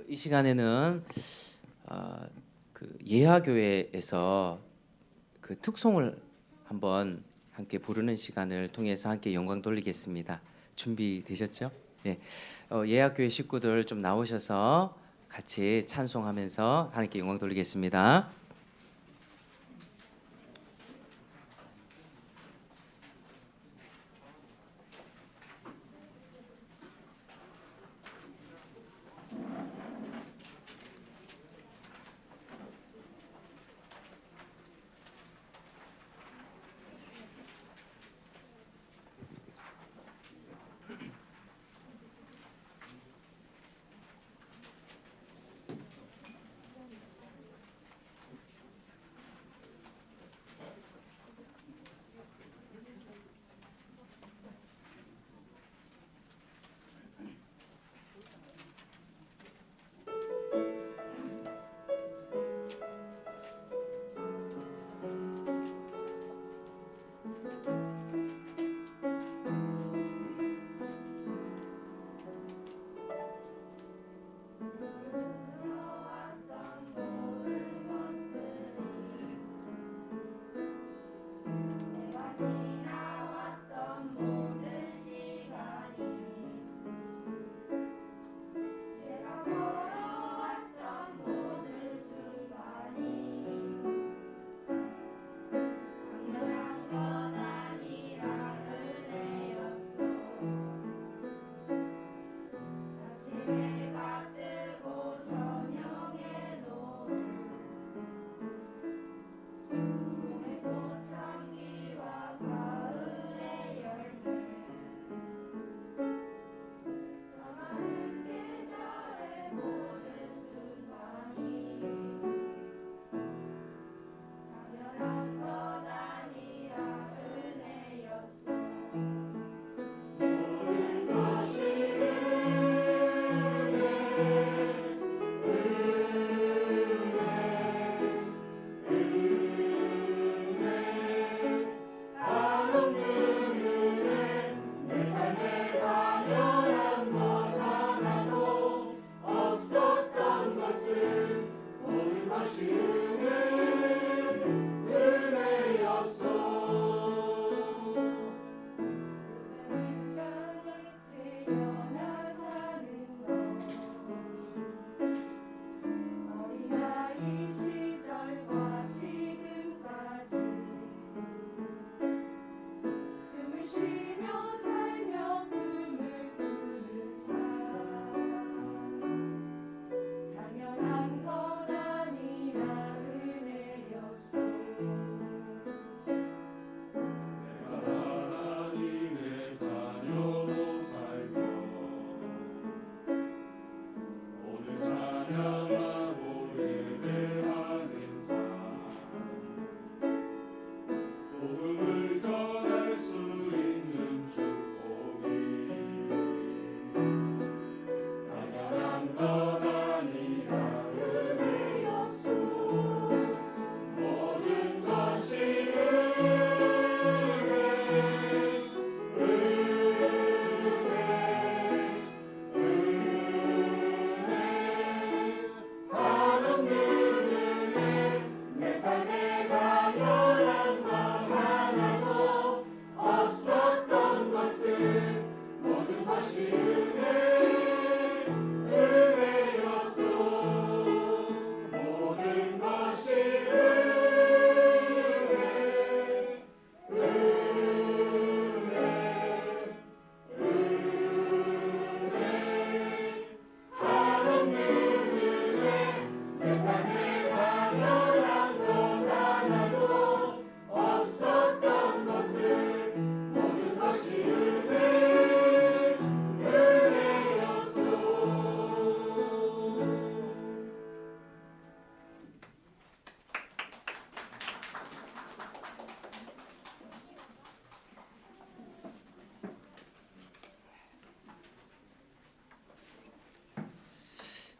이 시간에는 예하교회에서 특송을 한번 함께 부르는 시간을 통해서 함께 영광 돌리겠습니다. 준비되셨죠? 네. 예하교회 식구들 좀 나오셔서 같이 찬송하면서 하나님께 영광 돌리겠습니다.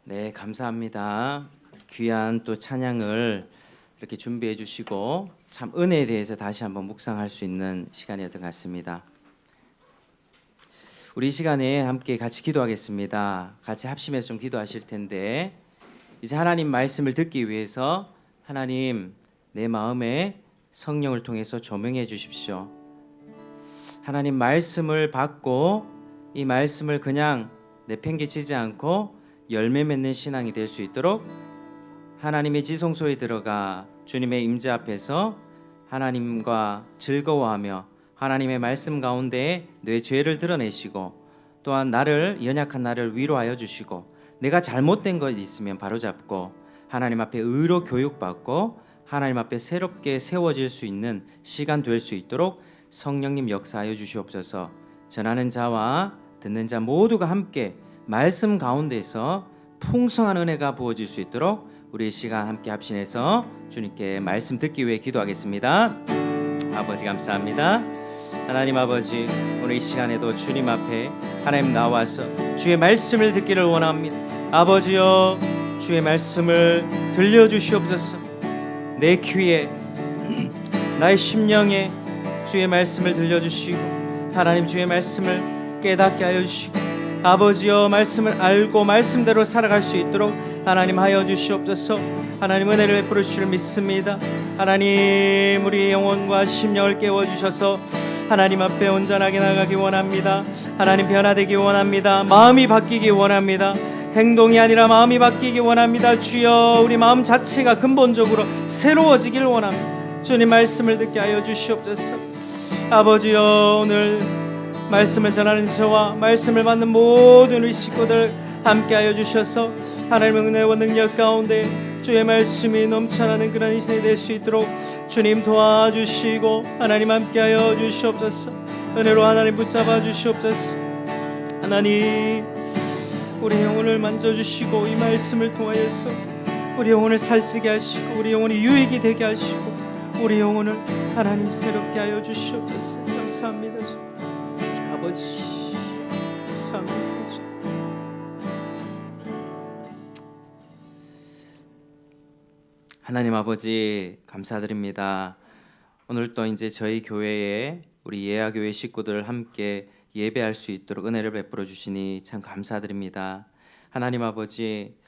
네, 감사합니다. 귀한 또 찬양을 이렇게 준비해 주시고 참 은혜에 대해서 다시 한번 묵상할 수 있는 시간이었던 것 같습니다. 우리 이 시간에 함께 같이 기도하겠습니다. 같이 합심해서 좀 기도하실 텐데, 이제 하나님 말씀을 듣기 위해서 하나님 내 마음에 성령을 통해서 조명해 주십시오. 하나님 말씀을 받고 이 말씀을 그냥 내팽개치지 않고 열매 맺는 신앙이 될 수 있도록 하나님의 지성소에 들어가 주님의 임재 앞에서 하나님과 즐거워하며 하나님의 말씀 가운데 내 죄를 드러내시고 또한 나를 연약한 나를 위로하여 주시고 내가 잘못된 것 있으면 바로잡고 하나님 앞에 의로 교육받고 하나님 앞에 새롭게 세워질 수 있는 시간 될 수 있도록 성령님 역사하여 주시옵소서. 전하는 자와 듣는 자 모두가 함께 말씀 가운데서 풍성한 은혜가 부어질 수 있도록 우리 시간 함께 합심해서 주님께 말씀 듣기 위해 기도하겠습니다. 아버지 감사합니다. 하나님 아버지, 오늘 이 시간에도 주님 앞에 하나님 나와서 주의 말씀을 듣기를 원합니다. 아버지여, 주의 말씀을 들려주시옵소서. 내 귀에 나의 심령에 주의 말씀을 들려주시고 하나님 주의 말씀을 깨닫게 하여 주시고 아버지여, 말씀을 알고 말씀대로 살아갈 수 있도록 하나님 하여 주시옵소서. 하나님 은혜를 베풀어 주실 믿습니다. 하나님 우리 영혼과 심령을 깨워주셔서 하나님 앞에 온전하게 나가기 원합니다. 하나님 변화되기 원합니다. 마음이 바뀌기 원합니다. 행동이 아니라 마음이 바뀌기 원합니다. 주여, 우리 마음 자체가 근본적으로 새로워지기를 원합니다. 주님 말씀을 듣게 하여 주시옵소서. 아버지여, 오늘 말씀을 전하는 저와 말씀을 받는 모든 우리 식구들 함께하여 주셔서 하나님의 은혜와 능력 가운데 주의 말씀이 넘쳐나는 그런 이 시대 될 수 있도록 주님 도와주시고 하나님 함께하여 주시옵소서. 은혜로 하나님 붙잡아 주시옵소서. 하나님 우리 영혼을 만져주시고 이 말씀을 통하여서 우리 영혼을 살찌게 하시고 우리 영혼이 유익이 되게 하시고 우리 영혼을 하나님 새롭게 하여 주시옵소서. 감사합니다. 아버지 감사합니다. 하나님 아버지 감사드립니다. 오늘 또 이제 저희 교회에 우리 예아교회 식구들 함께 예배할 수 있도록 은혜를 베풀어 주시니 참 감사드립니다. 하나님 아버지,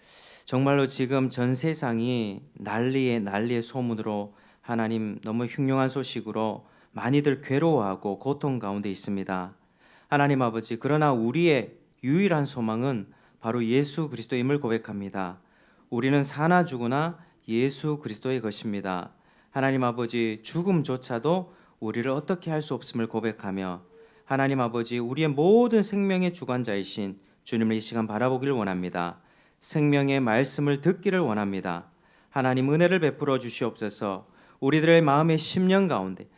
정말로 지금 전 세상이 난리의 소문으로 하나님 너무 흉흉한 소식으로 많이들 괴로워하고 고통 가운데 있습니다. 하나님 아버지, 그러나 우리의 유일한 소망은 바로 예수 그리스도임을 고백합니다. 우리는 사나 죽으나 예수 그리스도의 것입니다. 하나님 아버지, 죽음조차도 우리를 어떻게 할 수 없음을 고백하며 하나님 아버지, 우리의 모든 생명의 주관자이신 주님을 이 시간 바라보기를 원합니다. 생명의 말씀을 듣기를 원합니다. 하나님 은혜를 베풀어 주시옵소서. 우리들의 마음의 심령 가운데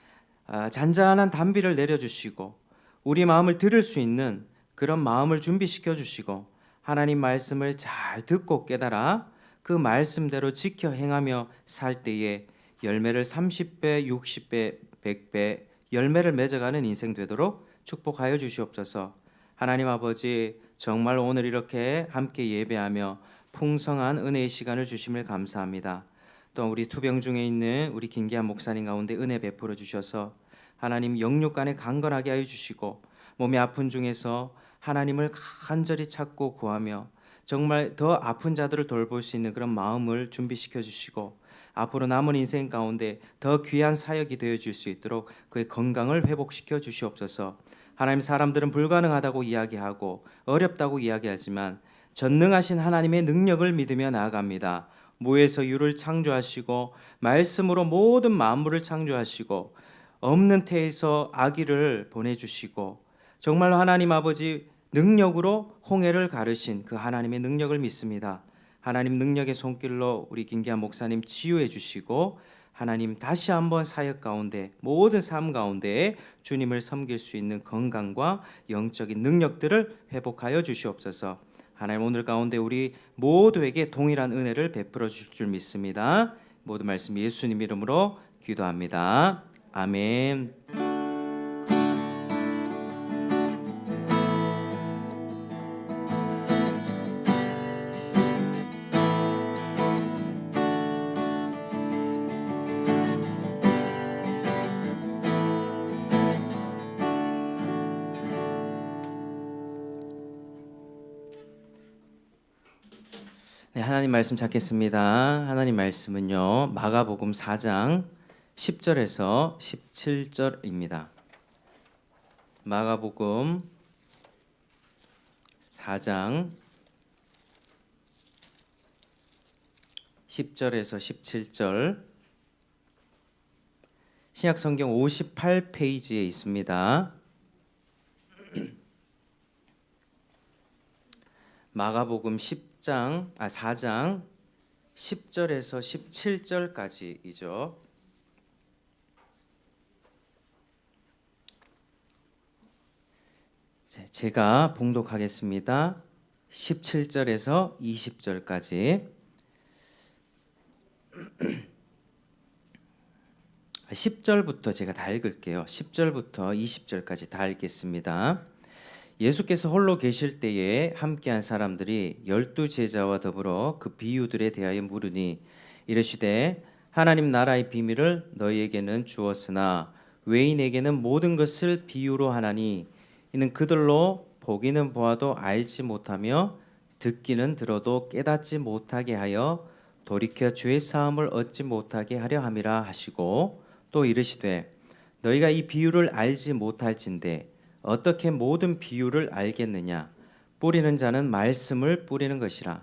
잔잔한 단비를 내려주시고 우리 마음을 들을 수 있는 그런 마음을 준비시켜 주시고 하나님 말씀을 잘 듣고 깨달아 그 말씀대로 지켜 행하며 살 때에 열매를 30배, 60배, 100배 열매를 맺어가는 인생 되도록 축복하여 주시옵소서. 하나님 아버지, 정말 오늘 이렇게 함께 예배하며 풍성한 은혜의 시간을 주심을 감사합니다. 또 우리 투병 중에 있는 우리 김기한 목사님 가운데 은혜 베풀어 주셔서 하나님 영육간에 강건하게 하여 주시고 몸이 아픈 중에서 하나님을 간절히 찾고 구하며 정말 더 아픈 자들을 돌볼 수 있는 그런 마음을 준비시켜 주시고 앞으로 남은 인생 가운데 더 귀한 사역이 되어줄 수 있도록 그의 건강을 회복시켜 주시옵소서. 하나님, 사람들은 불가능하다고 이야기하고 어렵다고 이야기하지만 전능하신 하나님의 능력을 믿으며 나아갑니다. 무에서 유를 창조하시고 말씀으로 모든 만물을 창조하시고 없는 태에서 아기를 보내주시고 정말로 하나님 아버지 능력으로 홍해를 가르신 그 하나님의 능력을 믿습니다. 하나님 능력의 손길로 우리 김기한 목사님 치유해 주시고 하나님 다시 한번 사역 가운데 모든 삶 가운데 주님을 섬길 수 있는 건강과 영적인 능력들을 회복하여 주시옵소서. 하나님 오늘 가운데 우리 모두에게 동일한 은혜를 베풀어 주실 줄 믿습니다. 모든 말씀 예수님 이름으로 기도합니다. 아멘. 네, 하나님 말씀 찾겠습니다. 하나님 말씀은요, 마가복음 4장 10절에서 17절입니다. 마가복음 4장 10절에서 17절, 신약성경 58페이지에 있습니다. 마가복음 4장 10절에서 17절까지이죠. 제가 봉독하겠습니다. 17절에서 20절까지. 10절부터 제가 다 읽을게요. 10절부터 20절까지 다 읽겠습니다. 예수께서 홀로 계실 때에 함께한 사람들이 12제자와 더불어 그 비유들에 대하여 물으니 이르시되 하나님 나라의 비밀을 너희에게는 주었으나 외인에게는 모든 것을 비유로 하나니 이는 그들로 보기는 보아도 알지 못하며 듣기는 들어도 깨닫지 못하게 하여 돌이켜 주의 사함을 얻지 못하게 하려 함이라 하시고 또 이르시되 너희가 이 비유를 알지 못할진대 어떻게 모든 비유를 알겠느냐. 뿌리는 자는 말씀을 뿌리는 것이라.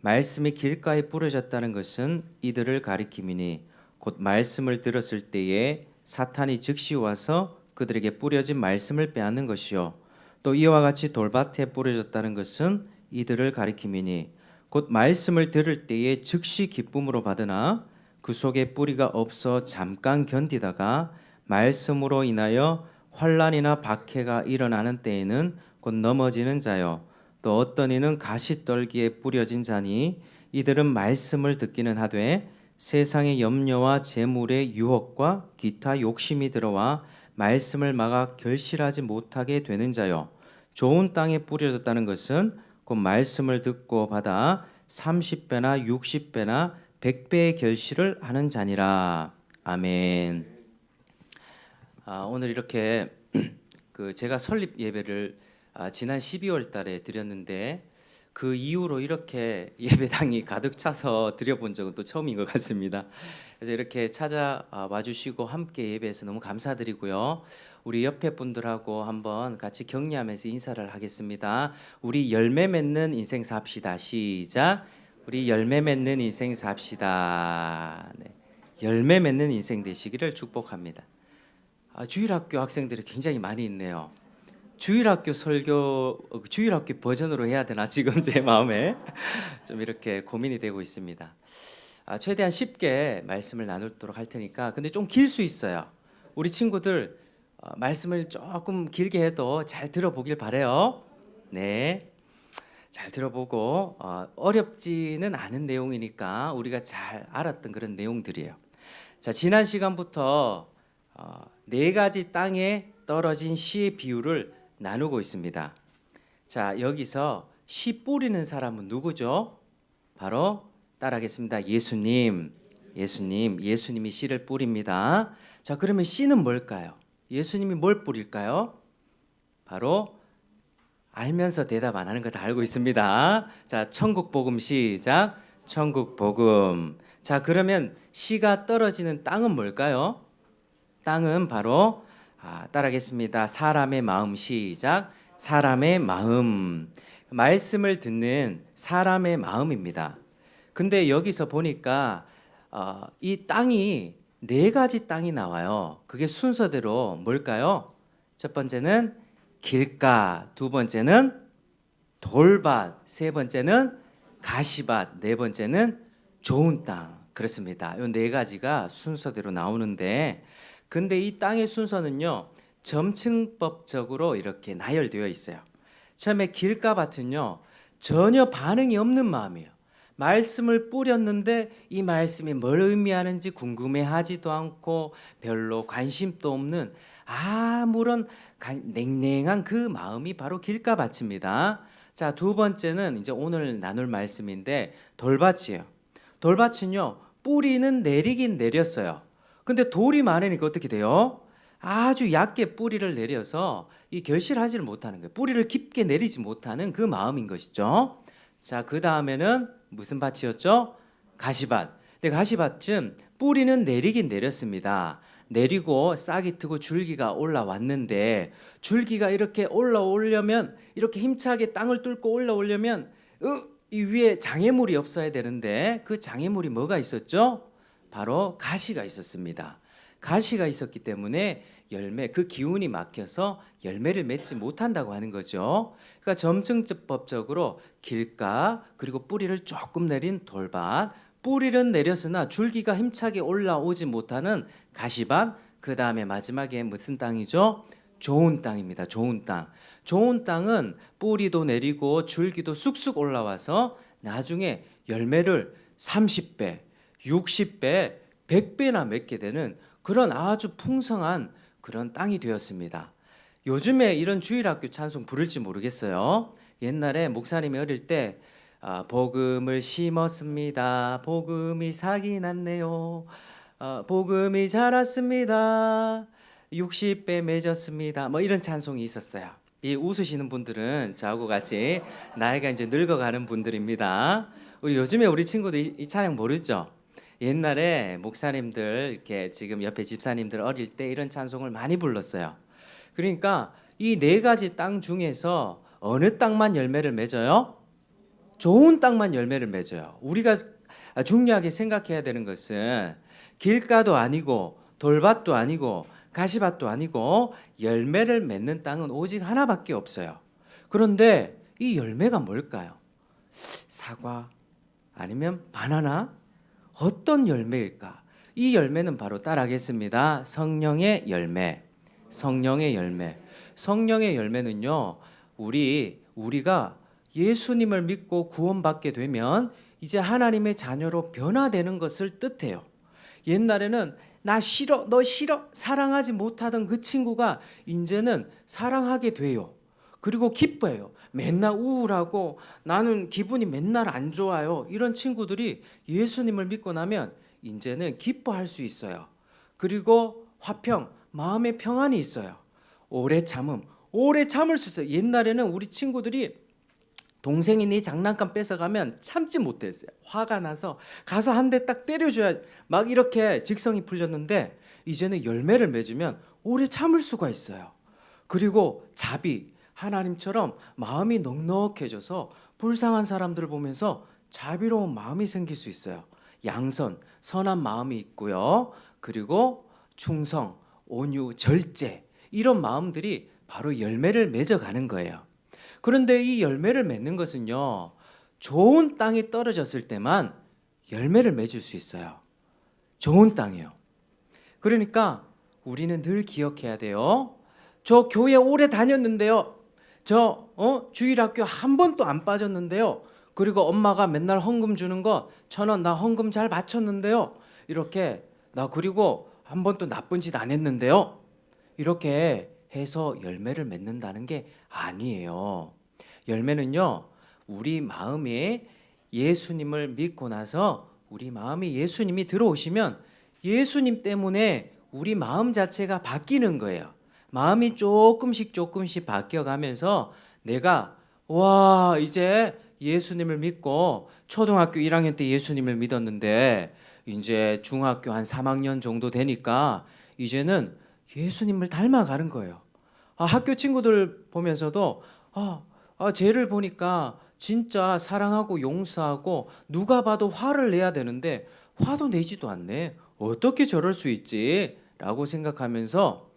말씀이 길가에 뿌려졌다는 것은 이들을 가리킴이니 곧 말씀을 들었을 때에 사탄이 즉시 와서 그들에게 뿌려진 말씀을 빼앗는 것이요 또 이와 같이 돌밭에 뿌려졌다는 것은 이들을 가리킴이니 곧 말씀을 들을 때에 즉시 기쁨으로 받으나 그 속에 뿌리가 없어 잠깐 견디다가 말씀으로 인하여 환난이나 박해가 일어나는 때에는 곧 넘어지는 자요 또 어떤 이는 가시떨기에 뿌려진 자니 이들은 말씀을 듣기는 하되 세상의 염려와 재물의 유혹과 기타 욕심이 들어와 말씀을 막아 결실하지 못하게 되는 자요 좋은 땅에 뿌려졌다는 것은 곧 말씀을 듣고 받아 30배나 60배나 100배의 결실을 하는 자니라. 아멘. 오늘 이렇게 제가 설립 예배를 지난 12월 달에 드렸는데 그 이후로 이렇게 예배당이 가득 차서 드려본 적은 또 처음인 것 같습니다. 그래서 이렇게 찾아와 주시고 함께 예배해서 너무 감사드리고요. 우리 옆에 분들하고 한번 같이 격려하면서 인사를 하겠습니다. 우리 열매 맺는 인생 삽시다. 시작. 우리 열매 맺는 인생 삽시다. 네. 열매 맺는 인생 되시기를 축복합니다. 주일학교 학생들이 굉장히 많이 있네요. 주일학교 버전으로 해야 되나 지금 제 마음에 좀 이렇게 고민이 되고 있습니다. 최대한 쉽게 말씀을 나누도록 할 테니까 근데 좀 길 수 있어요. 우리 친구들 말씀을 조금 길게 해도 잘 들어보길 바래요. 네, 잘 들어보고 어렵지는 않은 내용이니까 우리가 잘 알았던 그런 내용들이에요. 자, 지난 시간부터 4가지 땅에 떨어진 씨의 비유를 나누고 있습니다. 자, 여기서 씨 뿌리는 사람은 누구죠? 바로 따라하겠습니다. 예수님이 씨를 뿌립니다. 자, 그러면 씨는 뭘까요? 예수님이 뭘 뿌릴까요? 바로 알면서 대답 안 하는 거 다 알고 있습니다. 자, 천국 복음 시작. 천국 복음. 자, 그러면 씨가 떨어지는 땅은 뭘까요? 땅은 바로 따라하겠습니다. 사람의 마음 시작. 사람의 마음. 말씀을 듣는 사람의 마음입니다. 근데 여기서 보니까 이 땅이 4가지 땅이 나와요. 그게 순서대로 뭘까요? 첫 번째는 길가, 두 번째는 돌밭, 세 번째는 가시밭, 네 번째는 좋은 땅. 그렇습니다. 이 4가지가 순서대로 나오는데 근데 이 땅의 순서는요 점층법적으로 이렇게 나열되어 있어요. 처음에 길가밭은요 전혀 반응이 없는 마음이에요. 말씀을 뿌렸는데 이 말씀이 뭘 의미하는지 궁금해하지도 않고 별로 관심도 없는 아무런 냉랭한 그 마음이 바로 길가밭입니다. 자, 두 번째는 이제 오늘 나눌 말씀인데 돌밭이에요. 돌밭은요 뿌리는 내리긴 내렸어요. 근데 돌이 많으니까 어떻게 돼요? 아주 얕게 뿌리를 내려서 이 결실하지를 못하는 거예요. 뿌리를 깊게 내리지 못하는 그 마음인 것이죠. 자, 그 다음에는 무슨 밭이었죠? 가시밭. 근데 가시밭은 뿌리는 내리긴 내렸습니다. 내리고 싹이 트고 줄기가 올라왔는데 줄기가 이렇게 올라오려면 이렇게 힘차게 땅을 뚫고 올라오려면 이 위에 장애물이 없어야 되는데 그 장애물이 뭐가 있었죠? 바로 가시가 있었습니다. 가시가 있었기 때문에 열매 그 기운이 막혀서 열매를 맺지 못한다고 하는 거죠. 그러니까 점층법적으로 길가 그리고 뿌리를 조금 내린 돌밭, 뿌리는 내렸으나 줄기가 힘차게 올라오지 못하는 가시밭, 그 다음에 마지막에 무슨 땅이죠? 좋은 땅입니다. 좋은 땅. 좋은 땅은 뿌리도 내리고 줄기도 쑥쑥 올라와서 나중에 열매를 30배, 60배, 100배나 맺게 되는 그런 아주 풍성한 그런 땅이 되었습니다. 요즘에 이런 주일학교 찬송 부를지 모르겠어요. 옛날에 목사님이 어릴 때 복음을 심었습니다. 복음이 싹이 났네요. 복음이 자랐습니다. 60배 맺었습니다. 뭐 이런 찬송이 있었어요. 이 웃으시는 분들은 저하고 같이 나이가 이제 늙어가는 분들입니다. 요즘에 우리 친구들 이 찬양 모르죠? 옛날에 목사님들 이렇게 지금 옆에 집사님들 어릴 때 이런 찬송을 많이 불렀어요. 그러니까 이 네 가지 땅 중에서 어느 땅만 열매를 맺어요? 좋은 땅만 열매를 맺어요. 우리가 중요하게 생각해야 되는 것은 길가도 아니고 돌밭도 아니고 가시밭도 아니고 열매를 맺는 땅은 오직 하나밖에 없어요. 그런데 이 열매가 뭘까요? 사과 아니면 바나나? 어떤 열매일까? 이 열매는 바로 따라하겠습니다. 성령의 열매. 성령의 열매. 성령의 열매는요. 우리가 예수님을 믿고 구원받게 되면 이제 하나님의 자녀로 변화되는 것을 뜻해요. 옛날에는 나 싫어, 너 싫어, 사랑하지 못하던 그 친구가 이제는 사랑하게 돼요. 그리고 기뻐해요. 맨날 우울하고 나는 기분이 맨날 안 좋아요. 이런 친구들이 예수님을 믿고 나면 이제는 기뻐할 수 있어요. 그리고 화평, 마음의 평안이 있어요. 오래 참을 수 있어요. 옛날에는 우리 친구들이 동생이 네 장난감 뺏어가면 참지 못했어요. 화가 나서 가서 한 대 딱 때려줘야 막 이렇게 직성이 풀렸는데 이제는 열매를 맺으면 오래 참을 수가 있어요. 그리고 자비, 하나님처럼 마음이 넉넉해져서 불쌍한 사람들을 보면서 자비로운 마음이 생길 수 있어요. 양선, 선한 마음이 있고요. 그리고 충성, 온유, 절제 이런 마음들이 바로 열매를 맺어가는 거예요. 그런데 이 열매를 맺는 것은요, 좋은 땅에 떨어졌을 때만 열매를 맺을 수 있어요. 좋은 땅이요. 그러니까 우리는 늘 기억해야 돼요. 저 교회 오래 다녔는데요. 저 주일학교 한 번도 안 빠졌는데요. 그리고 엄마가 맨날 헌금 주는 거 1,000원 나 헌금 잘 바쳤는데요. 이렇게 나 그리고 한 번도 나쁜 짓 안 했는데요. 이렇게 해서 열매를 맺는다는 게 아니에요. 열매는요, 우리 마음에 예수님을 믿고 나서 우리 마음에 예수님이 들어오시면 예수님 때문에 우리 마음 자체가 바뀌는 거예요. 마음이 조금씩 바뀌어가면서 내가 이제 예수님을 믿고 초등학교 1학년 때 예수님을 믿었는데 이제 중학교 한 3학년 정도 되니까 이제는 예수님을 닮아가는 거예요. 학교 친구들 보면서도 쟤를 보니까 진짜 사랑하고 용서하고 누가 봐도 화를 내야 되는데 화도 내지도 않네. 어떻게 저럴 수 있지? 라고 생각하면서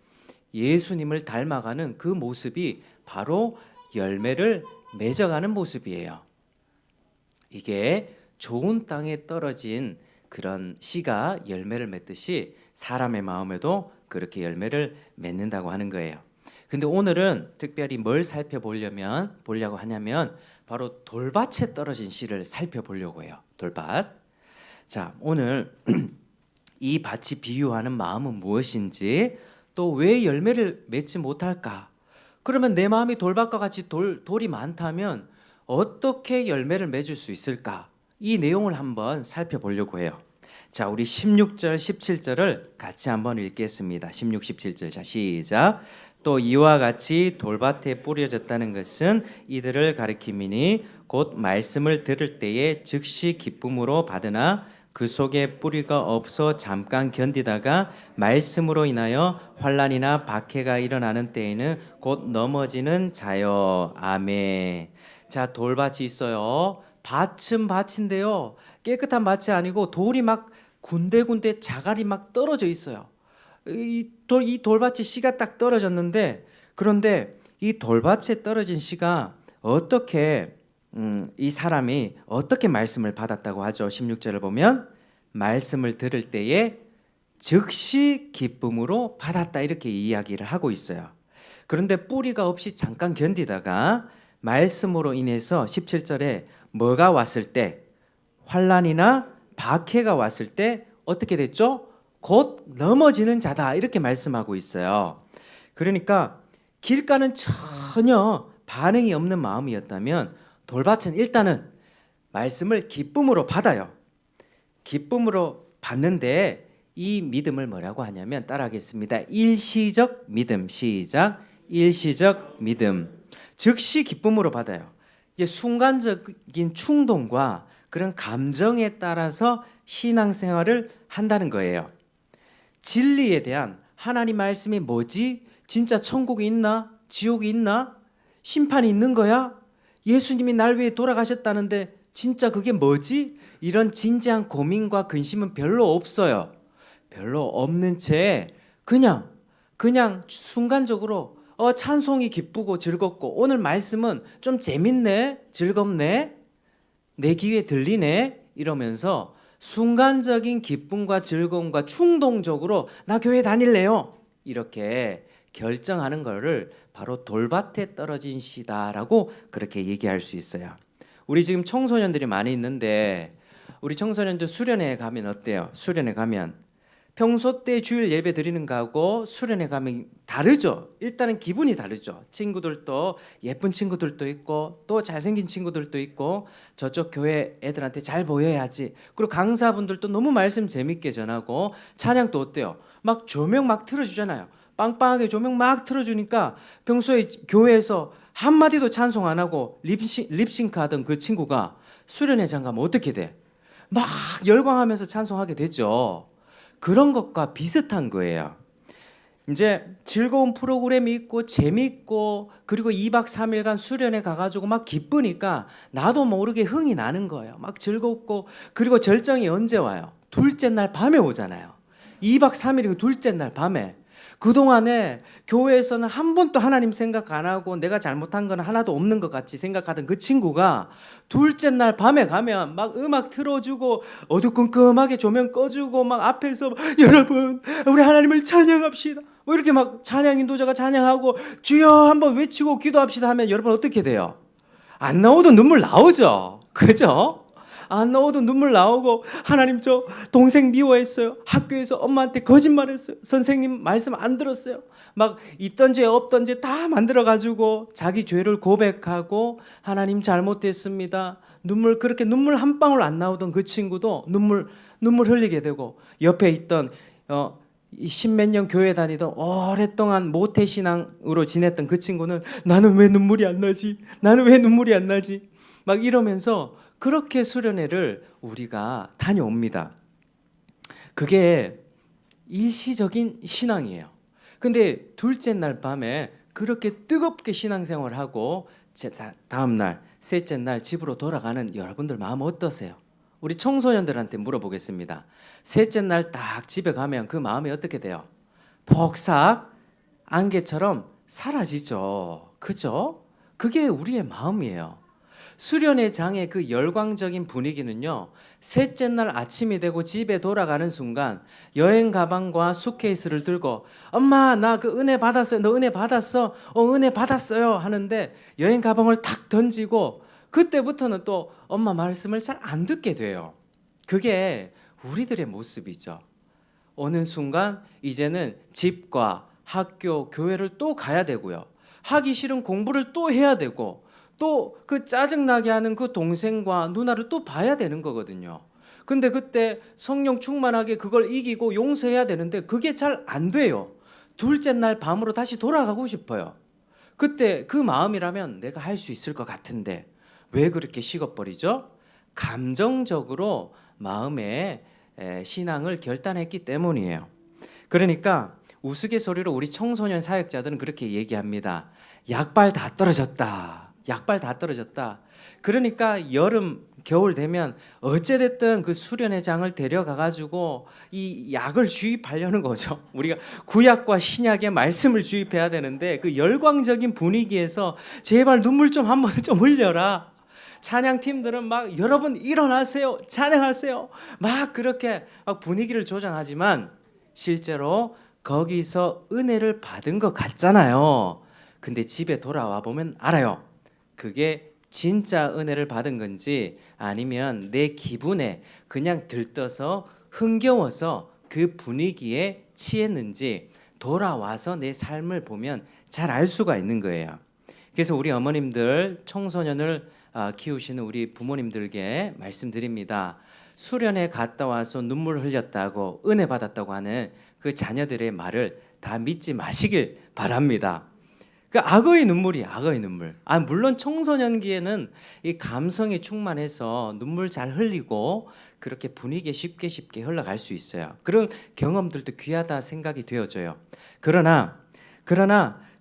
예수님을 닮아가는 그 모습이 바로 열매를 맺어가는 모습이에요. 이게 좋은 땅에 떨어진 그런 씨가 열매를 맺듯이 사람의 마음에도 그렇게 열매를 맺는다고 하는 거예요. 근데 오늘은 특별히 뭘 보려고 하냐면 바로 돌밭에 떨어진 씨를 살펴보려고 해요. 돌밭. 자, 오늘 이 밭이 비유하는 마음은 무엇인지 또 왜 열매를 맺지 못할까? 그러면 내 마음이 돌밭과 같이 돌이 많다면 어떻게 열매를 맺을 수 있을까? 이 내용을 한번 살펴보려고 해요. 자, 우리 16절, 17절을 같이 한번 읽겠습니다. 16, 17절. 자, 시작. 또 이와 같이 돌밭에 뿌려졌다는 것은 이들을 가리킴이니 곧 말씀을 들을 때에 즉시 기쁨으로 받으나 그 속에 뿌리가 없어 잠깐 견디다가 말씀으로 인하여 환난이나 박해가 일어나는 때에는 곧 넘어지는 자여. 아멘. 자, 돌밭이 있어요. 밭은 밭인데요, 깨끗한 밭이 아니고 돌이 막 군데군데 자갈이 막 떨어져 있어요. 이 돌밭에 씨가 딱 떨어졌는데, 그런데 이 돌밭에 떨어진 씨가 어떻게 이 사람이 어떻게 말씀을 받았다고 하죠? 16절을 보면 말씀을 들을 때에 즉시 기쁨으로 받았다, 이렇게 이야기를 하고 있어요. 그런데 뿌리가 없이 잠깐 견디다가 말씀으로 인해서 17절에 뭐가 왔을 때, 환난이나 박해가 왔을 때 어떻게 됐죠? 곧 넘어지는 자다, 이렇게 말씀하고 있어요. 그러니까 길가는 전혀 반응이 없는 마음이었다면 돌밭은 일단은 말씀을 기쁨으로 받아요. 기쁨으로 받는데 이 믿음을 뭐라고 하냐면, 따라하겠습니다. 일시적 믿음. 시작. 일시적 믿음. 즉시 기쁨으로 받아요. 이제 순간적인 충동과 그런 감정에 따라서 신앙생활을 한다는 거예요. 진리에 대한 하나님 말씀이 뭐지? 진짜 천국이 있나? 지옥이 있나? 심판이 있는 거야? 예수님이 날 위해 돌아가셨다는데 진짜 그게 뭐지? 이런 진지한 고민과 근심은 별로 없어요. 별로 없는 채 그냥 순간적으로 찬송이 기쁘고 즐겁고, 오늘 말씀은 좀 재밌네, 즐겁네, 내 귀에 들리네, 이러면서 순간적인 기쁨과 즐거움과 충동적으로 나 교회 다닐래요, 이렇게 결정하는 거를 바로 돌밭에 떨어진 씨다라고 그렇게 얘기할 수 있어요. 우리 지금 청소년들이 많이 있는데, 우리 청소년들 수련회 가면 어때요? 수련회 가면 평소 때 주일 예배 드리는 거하고 수련회 가면 다르죠. 일단은 기분이 다르죠. 친구들도, 예쁜 친구들도 있고 또 잘생긴 친구들도 있고, 저쪽 교회 애들한테 잘 보여야지. 그리고 강사분들도 너무 말씀 재밌게 전하고, 찬양도 어때요? 막 조명 막 틀어주잖아요. 빵빵하게 조명 막 틀어주니까 평소에 교회에서 한마디도 찬송 안 하고 립싱크 하던 그 친구가 수련회장 가면 어떻게 돼? 막 열광하면서 찬송하게 되죠. 그런 것과 비슷한 거예요. 이제 즐거운 프로그램이 있고 재미있고, 그리고 2박 3일간 수련회 가가지고 막 기쁘니까 나도 모르게 흥이 나는 거예요. 막 즐겁고, 그리고 절정이 언제 와요? 둘째 날 밤에 오잖아요. 2박 3일이고 둘째 날 밤에. 그동안에 교회에서는 한 번도 하나님 생각 안 하고 내가 잘못한 건 하나도 없는 것 같이 생각하던 그 친구가 둘째 날 밤에 가면 막 음악 틀어주고 어두컴컴하게 조명 꺼주고 막 앞에서 여러분 우리 하나님을 찬양합시다, 뭐 이렇게 막 찬양 인도자가 찬양하고 주여 한번 외치고 기도합시다 하면 여러분 어떻게 돼요? 안 나오도 눈물 나오죠. 그죠? 안 나오도 눈물 나오고, 하나님 저 동생 미워했어요, 학교에서 엄마한테 거짓말했어요, 선생님 말씀 안 들었어요, 막 있던 죄 없던 죄 다 만들어가지고 자기 죄를 고백하고 하나님 잘못했습니다. 그렇게 눈물 한 방울 안 나오던 그 친구도 눈물 흘리게 되고, 옆에 있던 십몇 년 교회 다니던 오랫동안 모태신앙으로 지냈던 그 친구는 나는 왜 눈물이 안 나지? 나는 왜 눈물이 안 나지? 막 이러면서 그렇게 수련회를 우리가 다녀옵니다. 그게 일시적인 신앙이에요. 근데 둘째 날 밤에 그렇게 뜨겁게 신앙생활을 하고 다음 날, 셋째 날 집으로 돌아가는 여러분들 마음 어떠세요? 우리 청소년들한테 물어보겠습니다. 셋째 날 딱 집에 가면 그 마음이 어떻게 돼요? 폭삭 안개처럼 사라지죠. 그죠? 그게 우리의 마음이에요. 수련회 장의 그 열광적인 분위기는요, 셋째 날 아침이 되고 집에 돌아가는 순간 여행 가방과 수케이스를 들고 엄마 나 그 은혜 받았어요, 너 은혜 받았어? 은혜 받았어요 하는데 여행 가방을 탁 던지고 그때부터는 또 엄마 말씀을 잘 안 듣게 돼요. 그게 우리들의 모습이죠. 어느 순간 이제는 집과 학교, 교회를 또 가야 되고요, 하기 싫은 공부를 또 해야 되고, 또 그 짜증나게 하는 그 동생과 누나를 또 봐야 되는 거거든요. 근데 그때 성령 충만하게 그걸 이기고 용서해야 되는데 그게 잘 안 돼요. 둘째 날 밤으로 다시 돌아가고 싶어요. 그때 그 마음이라면 내가 할 수 있을 것 같은데 왜 그렇게 식어버리죠? 감정적으로 마음에 신앙을 결단했기 때문이에요. 그러니까 우스갯소리로 우리 청소년 사역자들은 그렇게 얘기합니다. 약발 다 떨어졌다. 약발 다 떨어졌다. 그러니까 여름 겨울 되면 어찌됐든 그 수련회장을 데려가 가지고 이 약을 주입하려는 거죠. 우리가 구약과 신약의 말씀을 주입해야 되는데 그 열광적인 분위기에서 제발 눈물 좀 한번 좀 흘려라. 찬양팀들은 막 여러분 일어나세요, 찬양하세요, 막 그렇게 막 분위기를 조장하지만 실제로 거기서 은혜를 받은 것 같잖아요. 근데 집에 돌아와 보면 알아요. 그게 진짜 은혜를 받은 건지 아니면 내 기분에 그냥 들떠서 흥겨워서 그 분위기에 취했는지 돌아와서 내 삶을 보면 잘 알 수가 있는 거예요. 그래서 우리 어머님들 청소년을 키우시는 우리 부모님들께 말씀드립니다. 수련회 갔다 와서 눈물 흘렸다고 은혜 받았다고 하는 그 자녀들의 말을 다 믿지 마시길 바랍니다. 그 악어의 눈물이 악어의 눈물. 물론 청소년기에는 이 감성이 충만해서 눈물 잘 흘리고 그렇게 분위기에 쉽게 흘러갈 수 있어요. 그런 경험들도 귀하다 생각이 되어져요. 그러나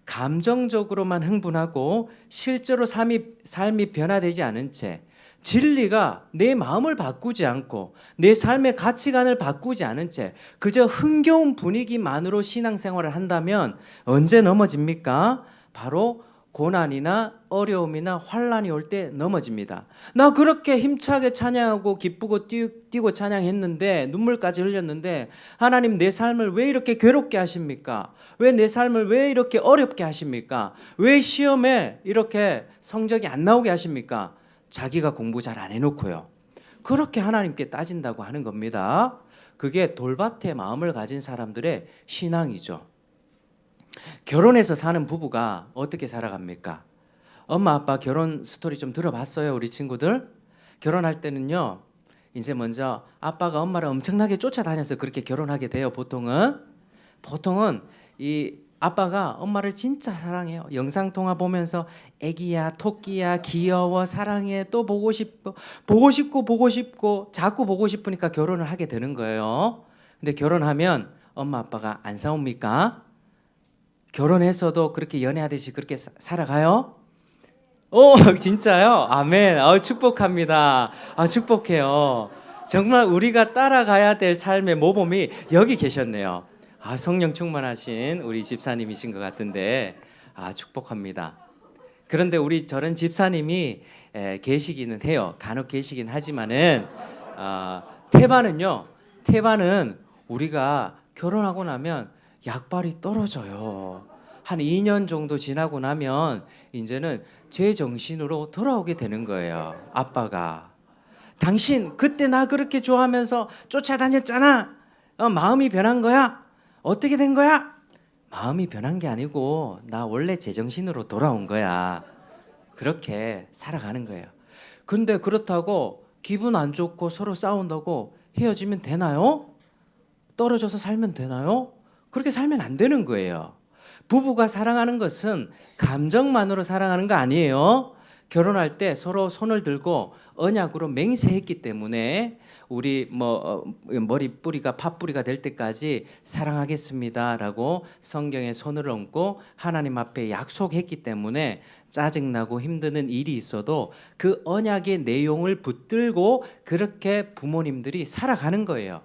감정적으로만 흥분하고 실제로 삶이 변화되지 않은 채 진리가 내 마음을 바꾸지 않고 내 삶의 가치관을 바꾸지 않은 채 그저 흥겨운 분위기만으로 신앙생활을 한다면 언제 넘어집니까? 바로 고난이나 어려움이나 환난이 올 때 넘어집니다. 나 그렇게 힘차게 찬양하고 기쁘고 뛰고 찬양했는데 눈물까지 흘렸는데 하나님 내 삶을 왜 이렇게 괴롭게 하십니까? 왜 내 삶을 왜 이렇게 어렵게 하십니까? 왜 시험에 이렇게 성적이 안 나오게 하십니까? 자기가 공부 잘 안 해놓고요. 그렇게 하나님께 따진다고 하는 겁니다. 그게 돌밭의 마음을 가진 사람들의 신앙이죠. 결혼해서 사는 부부가 어떻게 살아갑니까? 엄마 아빠 결혼 스토리 좀 들어봤어요, 우리 친구들? 결혼할 때는요, 이제 먼저 아빠가 엄마를 엄청나게 쫓아다녀서 그렇게 결혼하게 돼요. 보통은 이 아빠가 엄마를 진짜 사랑해요. 영상통화 보면서 애기야, 토끼야, 귀여워, 사랑해, 또 보고 싶고 자꾸 보고 싶으니까 결혼을 하게 되는 거예요. 근데 결혼하면 엄마 아빠가 안 싸웁니까? 결혼해서도 그렇게 연애하듯이 그렇게 살아가요? 오, 진짜요? 아멘. 축복합니다. 축복해요. 정말 우리가 따라가야 될 삶의 모범이 여기 계셨네요. 성령 충만하신 우리 집사님이신 것 같은데 축복합니다. 그런데 우리 저런 집사님이 계시기는 해요. 간혹 계시긴 하지만은 태반은 우리가 결혼하고 나면 약발이 떨어져요. 한 2년 정도 지나고 나면 이제는 제 정신으로 돌아오게 되는 거예요. 아빠가 당신 그때 나 그렇게 좋아하면서 쫓아다녔잖아. 마음이 변한 거야? 어떻게 된 거야? 마음이 변한 게 아니고 나 원래 제정신으로 돌아온 거야. 그렇게 살아가는 거예요. 근데 그렇다고 기분 안 좋고 서로 싸운다고 헤어지면 되나요? 떨어져서 살면 되나요? 그렇게 살면 안 되는 거예요. 부부가 사랑하는 것은 감정만으로 사랑하는 거 아니에요. 결혼할 때 서로 손을 들고 언약으로 맹세했기 때문에 우리 머리 뿌리가 팥뿌리가 될 때까지 사랑하겠습니다라고 성경에 손을 얹고 하나님 앞에 약속했기 때문에 짜증나고 힘드는 일이 있어도 그 언약의 내용을 붙들고 그렇게 부모님들이 살아가는 거예요.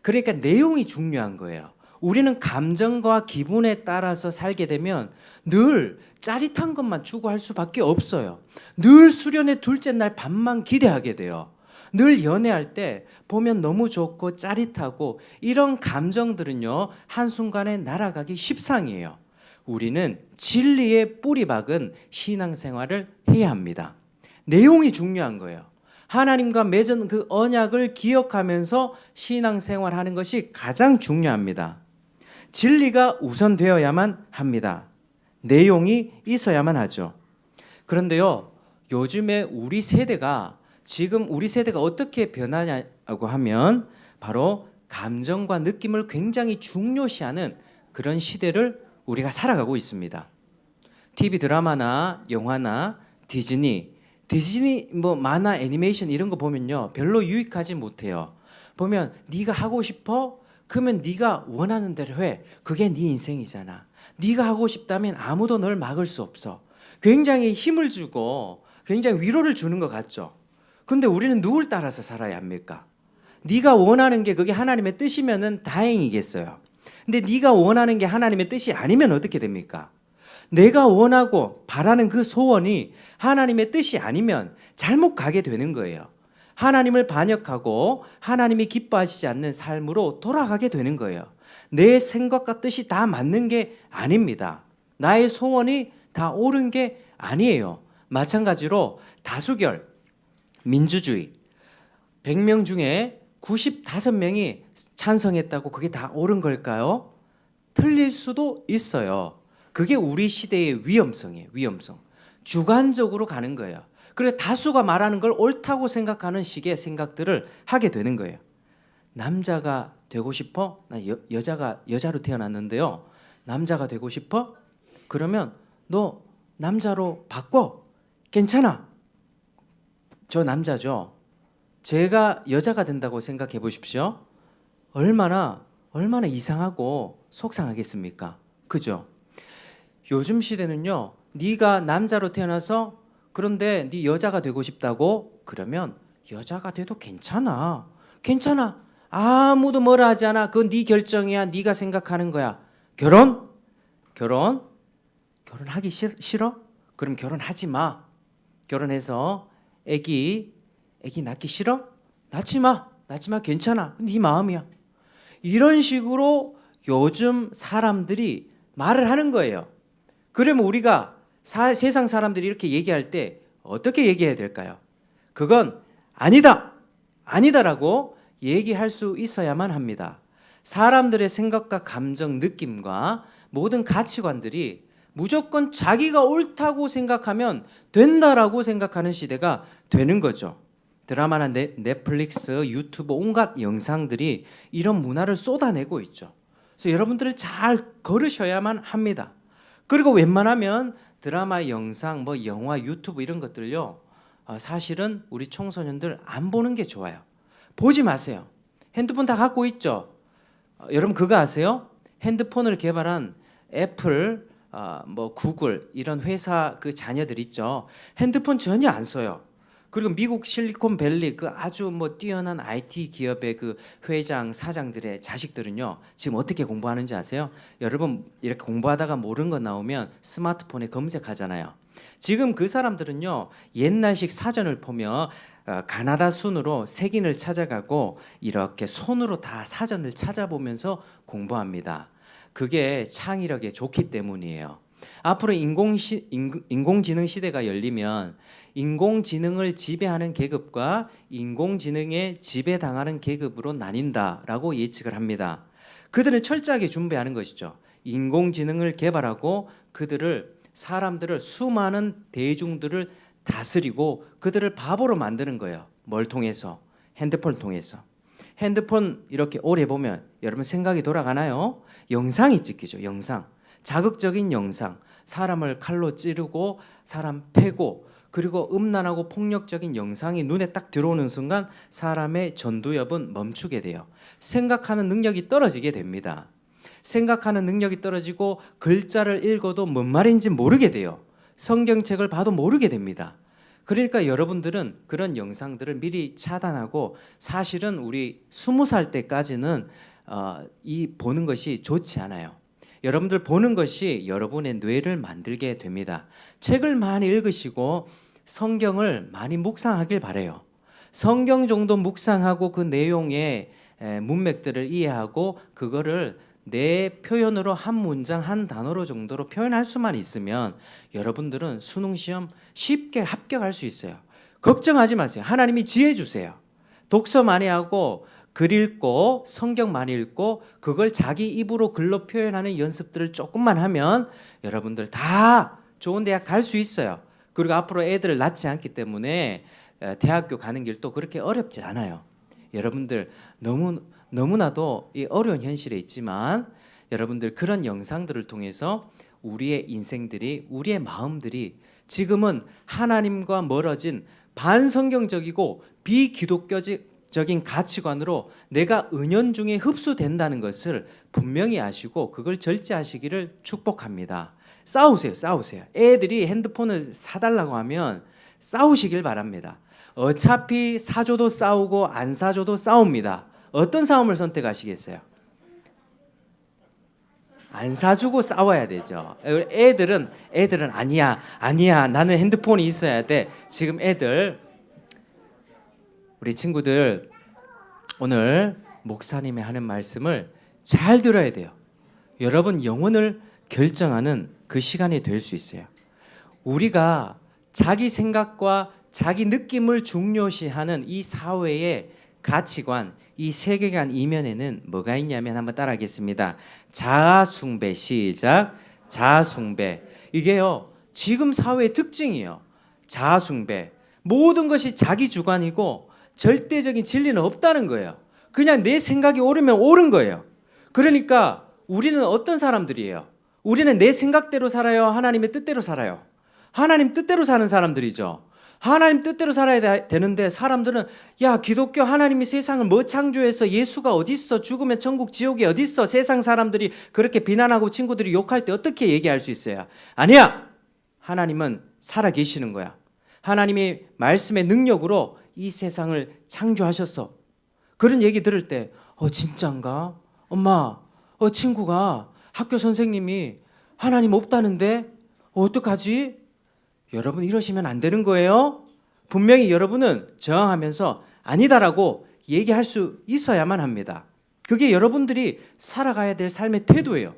그러니까 내용이 중요한 거예요. 우리는 감정과 기분에 따라서 살게 되면 늘 짜릿한 것만 추구할 수밖에 없어요. 늘 수련회 둘째 날 밤만 기대하게 돼요. 늘 연애할 때 보면 너무 좋고 짜릿하고 이런 감정들은요, 한순간에 날아가기 십상이에요. 우리는 진리의 뿌리 박은 신앙생활을 해야 합니다. 내용이 중요한 거예요. 하나님과 맺은 그 언약을 기억하면서 신앙생활하는 것이 가장 중요합니다. 진리가 우선되어야만 합니다. 내용이 있어야만 하죠. 그런데요, 요즘에 지금 우리 세대가 어떻게 변하냐고 하면 바로 감정과 느낌을 굉장히 중요시하는 그런 시대를 우리가 살아가고 있습니다. TV 드라마나 영화나 디즈니, 디즈니 뭐 만화 애니메이션 이런 거 보면요 별로 유익하지 못해요. 보면 네가 하고 싶어? 그러면 네가 원하는 대로 해. 그게 네 인생이잖아. 네가 하고 싶다면 아무도 널 막을 수 없어. 굉장히 힘을 주고 굉장히 위로를 주는 것 같죠. 근데 우리는 누굴 따라서 살아야 합니까? 네가 원하는 게 그게 하나님의 뜻이면은 다행이겠어요. 근데 네가 원하는 게 하나님의 뜻이 아니면 어떻게 됩니까? 내가 원하고 바라는 그 소원이 하나님의 뜻이 아니면 잘못 가게 되는 거예요. 하나님을 반역하고 하나님이 기뻐하시지 않는 삶으로 돌아가게 되는 거예요. 내 생각과 뜻이 다 맞는 게 아닙니다. 나의 소원이 다 옳은 게 아니에요. 마찬가지로 다수결, 민주주의, 100명 중에 95명이 찬성했다고 그게 다 옳은 걸까요? 틀릴 수도 있어요. 그게 우리 시대의 위험성이에요. 위험성. 주관적으로 가는 거예요. 그래서 다수가 말하는 걸 옳다고 생각하는 식의 생각들을 하게 되는 거예요. 남자가 되고 싶어? 나 여자로 태어났는데요. 남자가 되고 싶어? 그러면 너 남자로 바꿔. 괜찮아. 저 남자죠. 제가 여자가 된다고 생각해 보십시오. 얼마나 이상하고 속상하겠습니까? 그죠? 요즘 시대는요. 네가 남자로 태어나서 그런데 네 여자가 되고 싶다고 그러면 여자가 돼도 괜찮아. 괜찮아. 아무도 뭐라 하지 않아. 그건 네 결정이야. 네가 생각하는 거야. 결혼하기 싫어? 그럼 결혼하지 마. 결혼해서 애기 낳기 싫어? 낳지 마. 괜찮아. 네 마음이야. 이런 식으로 요즘 사람들이 말을 하는 거예요. 그러면 우리가 세상 사람들이 이렇게 얘기할 때 어떻게 얘기해야 될까요? 그건 아니다라고 얘기할 수 있어야만 합니다. 사람들의 생각과 감정, 느낌과 모든 가치관들이 무조건 자기가 옳다고 생각하면 된다라고 생각하는 시대가 되는 거죠. 드라마나 넷플릭스, 유튜브 온갖 영상들이 이런 문화를 쏟아내고 있죠. 그래서 여러분들을 잘 걸으셔야만 합니다. 그리고 웬만하면 드라마, 영상, 뭐 영화, 유튜브 이런 것들요. 사실은 우리 청소년들 안 보는 게 좋아요. 보지 마세요. 핸드폰 다 갖고 있죠. 여러분 그거 아세요? 핸드폰을 개발한 애플, 뭐 구글 이런 회사 그 자녀들 있죠. 핸드폰 전혀 안 써요. 그리고 미국 실리콘밸리 그 아주 뭐 뛰어난 IT 기업의 그 회장, 사장들의 자식들은요. 지금 어떻게 공부하는지 아세요? 여러분 이렇게 공부하다가 모르는 거 나오면 스마트폰에 검색하잖아요. 지금 그 사람들은요. 옛날식 사전을 보며 가나다 순으로 색인을 찾아가고 이렇게 손으로 다 사전을 찾아보면서 공부합니다. 그게 창의력에 좋기 때문이에요. 앞으로 인공지능 시대가 열리면 인공지능을 지배하는 계급과 인공지능에 지배당하는 계급으로 나뉜다라고 예측을 합니다. 그들은 철저하게 준비하는 것이죠. 인공지능을 개발하고 사람들을 수많은 대중들을 다스리고 그들을 바보로 만드는 거예요. 뭘 통해서? 핸드폰을 통해서. 핸드폰 이렇게 오래 보면 여러분 생각이 돌아가나요? 영상이 찍히죠. 영상. 자극적인 영상. 사람을 칼로 찌르고 사람 패고 그리고 음란하고 폭력적인 영상이 눈에 딱 들어오는 순간 사람의 전두엽은 멈추게 돼요. 생각하는 능력이 떨어지게 됩니다. 생각하는 능력이 떨어지고 글자를 읽어도 뭔 말인지 모르게 돼요. 성경책을 봐도 모르게 됩니다. 그러니까 여러분들은 그런 영상들을 미리 차단하고 사실은 우리 20살 때까지는 이 보는 것이 좋지 않아요. 여러분들 보는 것이 여러분의 뇌를 만들게 됩니다. 책을 많이 읽으시고 성경을 많이 묵상하길 바라요. 성경 정도 묵상하고 그 내용의 문맥들을 이해하고 그거를 내 표현으로 한 문장 한 단어로 정도로 표현할 수만 있으면 여러분들은 수능 시험 쉽게 합격할 수 있어요. 걱정하지 마세요. 하나님이 지혜 주세요. 독서 많이 하고 글 읽고 성경 많이 읽고 그걸 자기 입으로 글로 표현하는 연습들을 조금만 하면 여러분들 다 좋은 대학 갈 수 있어요. 그리고 앞으로 애들을 낳지 않기 때문에 대학교 가는 길도 그렇게 어렵지 않아요. 여러분들 너무나도 이 어려운 현실에 있지만 여러분들 그런 영상들을 통해서 우리의 인생들이 우리의 마음들이 지금은 하나님과 멀어진 반성경적이고 비기독교적인 가치관으로 내가 은연중에 흡수된다는 것을 분명히 아시고 그걸 절제하시기를 축복합니다. 싸우세요. 애들이 핸드폰을 사달라고 하면 싸우시길 바랍니다. 어차피 사줘도 싸우고 안 사줘도 싸웁니다. 어떤 싸움을 선택하시겠어요? 안 사주고 싸워야 되죠. 애들은 아니야 나는 핸드폰이 있어야 돼. 지금 우리 친구들 오늘 목사님이 하는 말씀을 잘 들어야 돼요. 여러분 영혼을 결정하는 그 시간이 될 수 있어요. 우리가 자기 생각과 자기 느낌을 중요시하는 이 사회의 가치관, 이 세계관 이면에는 뭐가 있냐면 한번 따라하겠습니다. 자아숭배. 시작. 자아숭배. 이게요 지금 사회의 특징이에요. 자아숭배. 모든 것이 자기 주관이고 절대적인 진리는 없다는 거예요. 그냥 내 생각이 옳으면 옳은 거예요. 그러니까 우리는 어떤 사람들이에요? 우리는 내 생각대로 살아요? 하나님의 뜻대로 살아요? 하나님 뜻대로 사는 사람들이죠. 하나님 뜻대로 살아야 되는데 사람들은 야 기독교 하나님이 세상을 뭐 창조해서 예수가 어디 있어? 죽으면 천국 지옥이 어디 있어? 세상 사람들이 그렇게 비난하고 친구들이 욕할 때 어떻게 얘기할 수 있어요? 아니야. 하나님은 살아 계시는 거야. 하나님이 말씀의 능력으로 이 세상을 창조하셨어. 그런 얘기 들을 때 진짠가? 엄마, 친구가 학교 선생님이 하나님 없다는데 어떡하지? 여러분 이러시면 안 되는 거예요. 분명히 여러분은 저항하면서 아니다라고 얘기할 수 있어야만 합니다. 그게 여러분들이 살아가야 될 삶의 태도예요.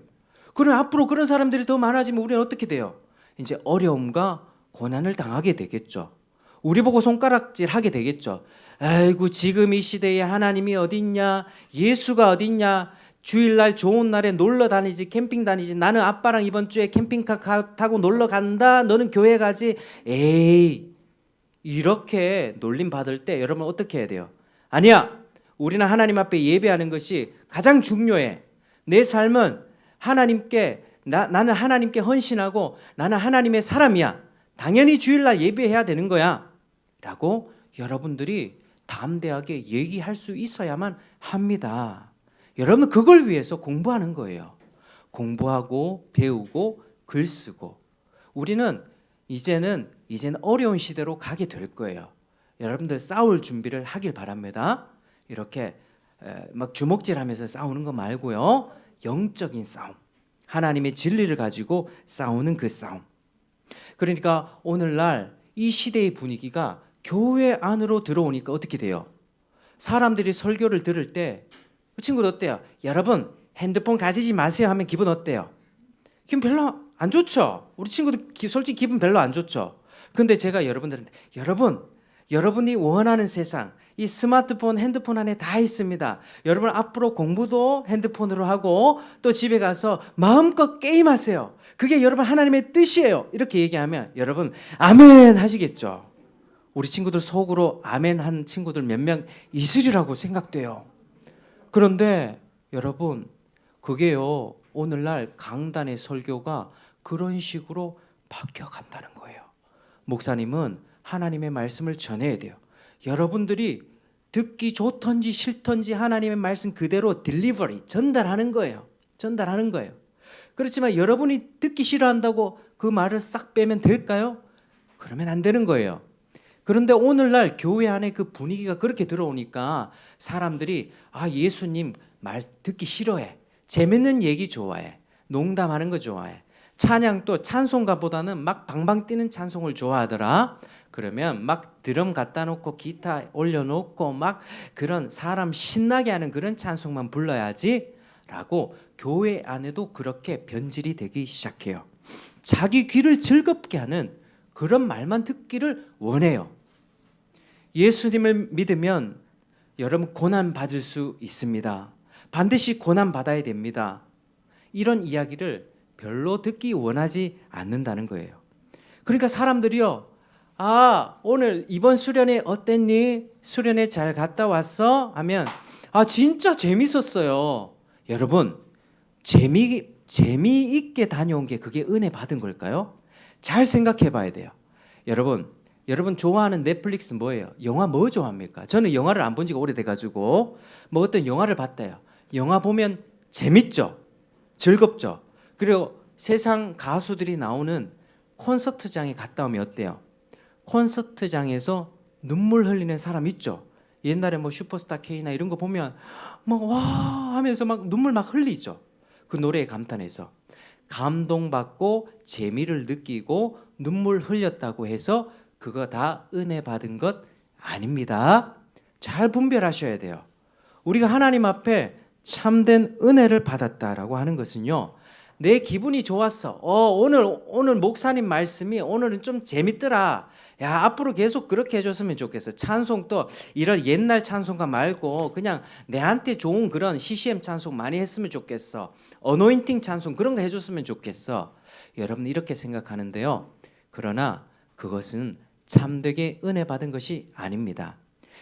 그럼 앞으로 그런 사람들이 더 많아지면 우리는 어떻게 돼요? 이제 어려움과 고난을 당하게 되겠죠. 우리 보고 손가락질 하게 되겠죠. 아이고 지금 이 시대에 하나님이 어딨냐? 예수가 어딨냐? 주일날 좋은 날에 놀러 다니지 캠핑 다니지. 나는 아빠랑 이번 주에 캠핑카 타고 놀러 간다. 너는 교회 가지. 에이 이렇게 놀림 받을 때 여러분 어떻게 해야 돼요? 아니야. 우리는 하나님 앞에 예배하는 것이 가장 중요해. 내 삶은 하나님께 나는 하나님께 헌신하고 나는 하나님의 사람이야. 당연히 주일날 예배해야 되는 거야 라고 여러분들이 담대하게 얘기할 수 있어야만 합니다. 여러분 그걸 위해서 공부하는 거예요. 공부하고 배우고 글 쓰고. 우리는 이제는 어려운 시대로 가게 될 거예요. 여러분들 싸울 준비를 하길 바랍니다. 이렇게 막 주먹질하면서 싸우는 거 말고요. 영적인 싸움. 하나님의 진리를 가지고 싸우는 그 싸움. 그러니까 오늘날 이 시대의 분위기가 교회 안으로 들어오니까 어떻게 돼요? 사람들이 설교를 들을 때 친구들 어때요? 여러분 핸드폰 가지지 마세요 하면 기분 어때요? 기분 별로 안 좋죠? 우리 친구들 솔직히 기분 별로 안 좋죠? 근데 제가 여러분들한테 여러분이 원하는 세상 이 스마트폰, 핸드폰 안에 다 있습니다. 여러분 앞으로 공부도 핸드폰으로 하고 또 집에 가서 마음껏 게임하세요. 그게 여러분 하나님의 뜻이에요. 이렇게 얘기하면 여러분 아멘 하시겠죠? 우리 친구들 속으로 아멘 한 친구들 몇 명 있으리라고 생각돼요. 그런데 여러분 그게요 오늘날 강단의 설교가 그런 식으로 바뀌어간다는 거예요. 목사님은 하나님의 말씀을 전해야 돼요. 여러분들이 듣기 좋던지 싫던지 하나님의 말씀 그대로 딜리버리 전달하는 거예요. 그렇지만 여러분이 듣기 싫어한다고 그 말을 싹 빼면 될까요? 그러면 안 되는 거예요. 그런데 오늘날 교회 안에 그 분위기가 그렇게 들어오니까 사람들이 예수님 말 듣기 싫어해. 재밌는 얘기 좋아해. 농담하는 거 좋아해. 찬양도 찬송가보다는 막 방방 뛰는 찬송을 좋아하더라. 그러면 막 드럼 갖다 놓고 기타 올려놓고 막 그런 사람 신나게 하는 그런 찬송만 불러야지 라고 교회 안에도 그렇게 변질이 되기 시작해요. 자기 귀를 즐겁게 하는 그런 말만 듣기를 원해요. 예수님을 믿으면 여러분 고난 받을 수 있습니다. 반드시 고난 받아야 됩니다. 이런 이야기를 별로 듣기 원하지 않는다는 거예요. 그러니까 사람들이요. 오늘 이번 수련회 어땠니? 수련회 잘 갔다 왔어? 하면 진짜 재밌었어요. 여러분 재미있게 다녀온 게 그게 은혜 받은 걸까요? 잘 생각해 봐야 돼요. 여러분 좋아하는 넷플릭스 뭐예요? 영화 뭐 좋아합니까? 저는 영화를 안 본 지가 오래돼가지고 뭐 어떤 영화를 봤대요. 영화 보면 재밌죠? 즐겁죠? 그리고 세상 가수들이 나오는 콘서트장에 갔다 오면 어때요? 콘서트장에서 눈물 흘리는 사람 있죠? 옛날에 뭐 슈퍼스타 K나 이런 거 보면 막 와 하면서 막 눈물 막 흘리죠. 그 노래에 감탄해서 감동받고 재미를 느끼고 눈물 흘렸다고 해서 그거 다 은혜 받은 것 아닙니다. 잘 분별하셔야 돼요. 우리가 하나님 앞에 참된 은혜를 받았다라고 하는 것은요, 내 기분이 좋았어. 오늘 목사님 말씀이 오늘은 좀 재밌더라. 야, 앞으로 계속 그렇게 해줬으면 좋겠어. 찬송도 이런 옛날 찬송가 말고 그냥 내한테 좋은 그런 CCM 찬송 많이 했으면 좋겠어. 어노인팅 찬송 그런 거 해줬으면 좋겠어. 여러분 이렇게 생각하는데요. 그러나 그것은 참되게 은혜 받은 것이 아닙니다.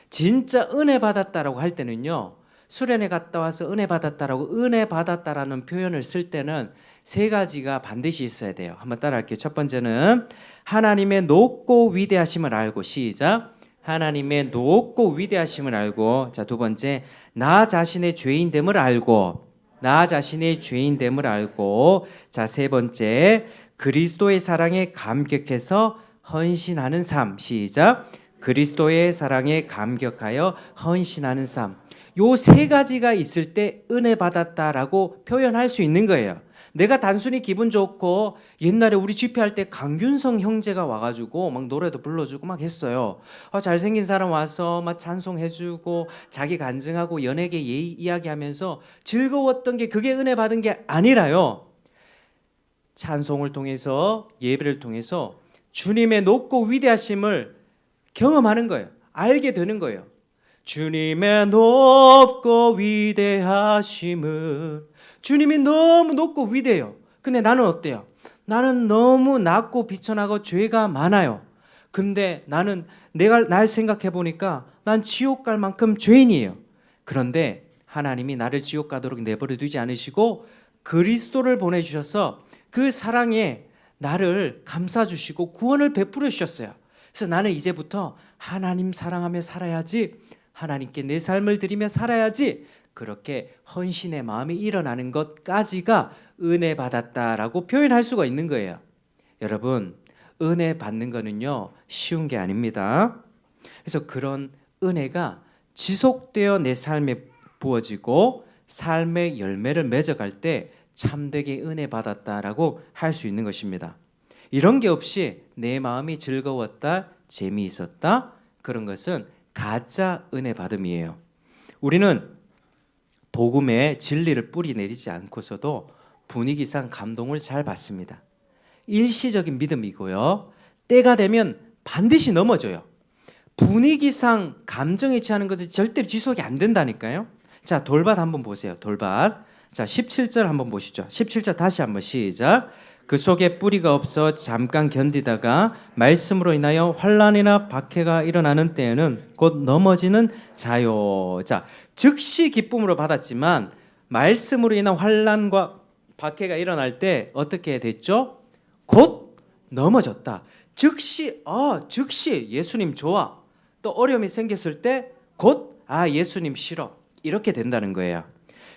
진짜 은혜 받았다라고 할 때는요, 수련회 갔다 와서 은혜 받았다라고 은혜 받았다라는 표현을 쓸 때는 세 가지가 반드시 있어야 돼요. 한번 따라할게요. 첫 번째는 하나님의 높고 위대하심을 알고, 시작. 하나님의 높고 위대하심을 알고. 자, 두 번째, 나 자신의 죄인됨을 알고. 나 자신의 죄인됨을 알고. 자, 세 번째, 그리스도의 사랑에 감격해서 헌신하는 삶. 시작. 그리스도의 사랑에 감격하여 헌신하는 삶. 요 세 가지가 있을 때 은혜 받았다라고 표현할 수 있는 거예요. 내가 단순히 기분 좋고 옛날에 우리 집회할 때 강균성 형제가 와가지고 막 노래도 불러주고 막 했어요. 잘생긴 사람 와서 막 찬송해주고 자기 간증하고 연예계 이야기하면서 즐거웠던 게 그게 은혜 받은 게 아니라요. 찬송을 통해서 예배를 통해서 주님의 높고 위대하심을 경험하는 거예요. 알게 되는 거예요. 주님의 높고 위대하심을. 주님이 너무 높고 위대해요. 근데 나는 어때요? 나는 너무 낮고 비천하고 죄가 많아요. 근데 나는 날 생각해 보니까 난 지옥 갈 만큼 죄인이에요. 그런데 하나님이 나를 지옥 가도록 내버려 두지 않으시고 그리스도를 보내주셔서 그 사랑에 나를 감싸주시고 구원을 베풀어 주셨어요. 그래서 나는 이제부터 하나님 사랑하며 살아야지, 하나님께 내 삶을 드리며 살아야지, 그렇게 헌신의 마음이 일어나는 것까지가 은혜 받았다라고 표현할 수가 있는 거예요. 여러분, 은혜 받는 거는요 쉬운 게 아닙니다. 그래서 그런 은혜가 지속되어 내 삶에 부어지고 삶의 열매를 맺어갈 때 참되게 은혜 받았다라고 할 수 있는 것입니다. 이런 게 없이 내 마음이 즐거웠다, 재미있었다, 그런 것은 가짜 은혜 받음이에요. 우리는 복음의 진리를 뿌리내리지 않고서도 분위기상 감동을 잘 받습니다. 일시적인 믿음이고요, 때가 되면 반드시 넘어져요. 분위기상 감정에 취하는 것은 절대로 지속이 안 된다니까요. 자, 돌밭 한번 보세요. 돌밭. 자, 17절 한번 보시죠. 17절 다시 한번 시작. 그 속에 뿌리가 없어 잠깐 견디다가 말씀으로 인하여 환난이나 박해가 일어나는 때에는 곧 넘어지는 자요. 자, 즉시 기쁨으로 받았지만 말씀으로 인한 환난과 박해가 일어날 때 어떻게 됐죠? 곧 넘어졌다. 즉시 예수님 좋아. 또 어려움이 생겼을 때 곧 예수님 싫어. 이렇게 된다는 거예요.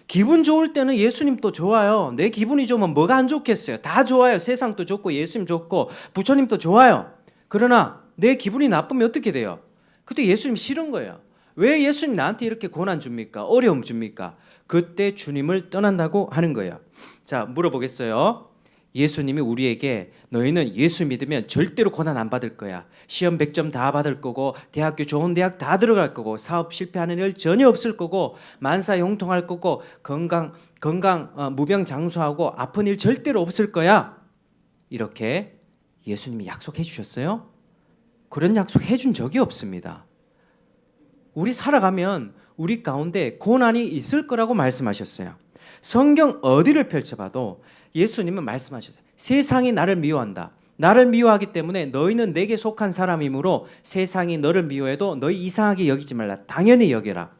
기분 좋을 때는 예수님도 좋아요. 내 기분이 좋으면 뭐가 안 좋겠어요? 다 좋아요. 세상도 좋고 예수님 좋고 부처님도 좋아요. 그러나 내 기분이 나쁘면 어떻게 돼요? 그때 예수님 싫은 거예요. 왜 예수님 나한테 이렇게 고난 줍니까? 어려움 줍니까? 그때 주님을 떠난다고 하는 거예요. 자, 물어보겠어요. 예수님이 우리에게 너희는 예수 믿으면 절대로 고난 안 받을 거야. 시험 100점 다 받을 거고 대학교 좋은 대학 다 들어갈 거고 사업 실패하는 일 전혀 없을 거고 만사 형통할 거고 건강 무병장수하고 아픈 일 절대로 없을 거야. 이렇게 예수님이 약속해 주셨어요? 그런 약속 해준 적이 없습니다. 우리 살아가면 우리 가운데 고난이 있을 거라고 말씀하셨어요. 성경 어디를 펼쳐봐도 예수님은 말씀하셨어요. 세상이 나를 미워한다. 나를 미워하기 때문에 너희는 내게 속한 사람이므로 세상이 너를 미워해도 너희 이상하게 여기지 말라. 당연히 여겨라.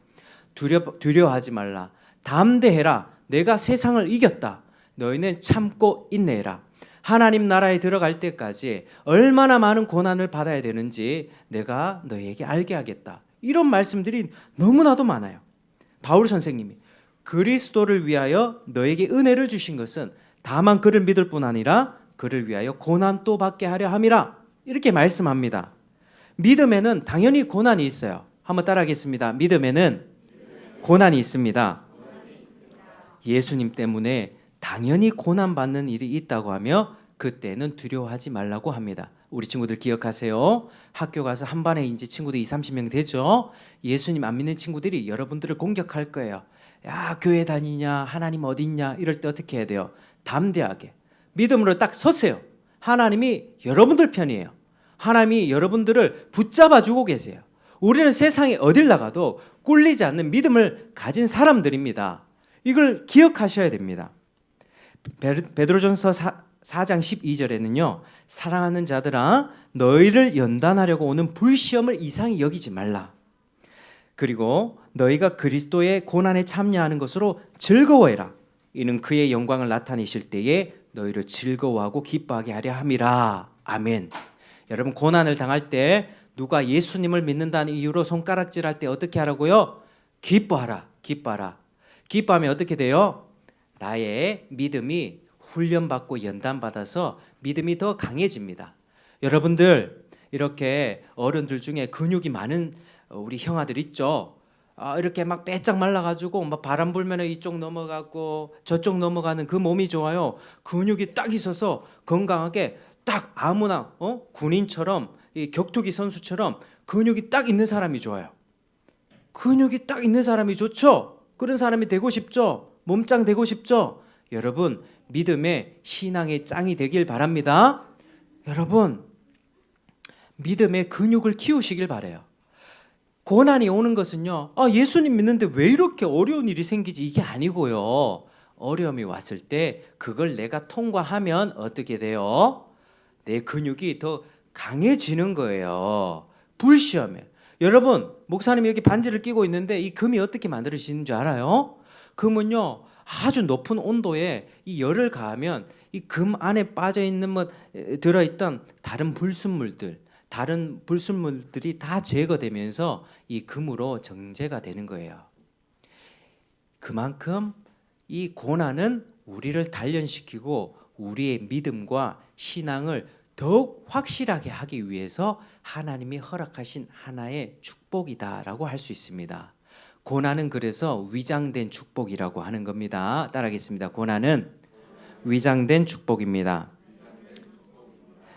두려워하지 말라. 담대해라. 내가 세상을 이겼다. 너희는 참고 인내해라. 하나님 나라에 들어갈 때까지 얼마나 많은 고난을 받아야 되는지 내가 너에게 알게 하겠다. 이런 말씀들이 너무나도 많아요. 바울 선생님이 그리스도를 위하여 너에게 은혜를 주신 것은 다만 그를 믿을 뿐 아니라 그를 위하여 고난도 받게 하려 함이라. 이렇게 말씀합니다. 믿음에는 당연히 고난이 있어요. 한번 따라하겠습니다. 믿음에는 고난이 있습니다. 예수님 때문에 당연히 고난받는 일이 있다고 하며 그때는 두려워하지 말라고 합니다. 우리 친구들 기억하세요. 학교 가서 한 반에 이제 친구들 20-30명 되죠. 예수님 안 믿는 친구들이 여러분들을 공격할 거예요. 야, 교회 다니냐, 하나님 어디 있냐, 이럴 때 어떻게 해야 돼요? 담대하게 믿음으로 딱 서세요. 하나님이 여러분들 편이에요. 하나님이 여러분들을 붙잡아 주고 계세요. 우리는 세상에 어딜 나가도 꿀리지 않는 믿음을 가진 사람들입니다. 이걸 기억하셔야 됩니다. 베드로전서 4장 12절에는요. 사랑하는 자들아 너희를 연단하려고 오는 불시험을 이상히 여기지 말라. 그리고 너희가 그리스도의 고난에 참여하는 것으로 즐거워해라. 이는 그의 영광을 나타내실 때에 너희를 즐거워하고 기뻐하게 하려 함이라. 아멘. 여러분 고난을 당할 때 누가 예수님을 믿는다는 이유로 손가락질할 때 어떻게 하라고요? 기뻐하라. 기뻐하라. 기뻐하면 어떻게 돼요? 나의 믿음이 훈련받고 연단받아서 믿음이 더 강해집니다. 여러분들 이렇게 어른들 중에 근육이 많은 우리 형아들 있죠? 이렇게 막 빼짝 말라가지고 막 바람 불면 이쪽 넘어가고 저쪽 넘어가는 그 몸이 좋아요. 근육이 딱 있어서 건강하게 딱 아무나 군인처럼 이 격투기 선수처럼 근육이 딱 있는 사람이 좋아요. 근육이 딱 있는 사람이 좋죠? 그런 사람이 되고 싶죠? 몸짱 되고 싶죠? 여러분 믿음의 신앙의 짱이 되길 바랍니다. 여러분 믿음의 근육을 키우시길 바라요. 고난이 오는 것은요. 예수님 믿는데 왜 이렇게 어려운 일이 생기지? 이게 아니고요. 어려움이 왔을 때 그걸 내가 통과하면 어떻게 돼요? 내 근육이 더 강해지는 거예요. 불시험에. 여러분 목사님이 여기 반지를 끼고 있는데 이 금이 어떻게 만들어지는 줄 알아요? 금은요. 아주 높은 온도에 이 열을 가하면 이 금 안에 빠져있는 들어있던 다른 불순물들이 다 제거되면서 이 금으로 정제가 되는 거예요. 그만큼 이 고난은 우리를 단련시키고 우리의 믿음과 신앙을 더욱 확실하게 하기 위해서 하나님이 허락하신 하나의 축복이다라고 할 수 있습니다. 고난은 그래서 위장된 축복이라고 하는 겁니다. 따라하겠습니다. 고난은 위장된 축복입니다.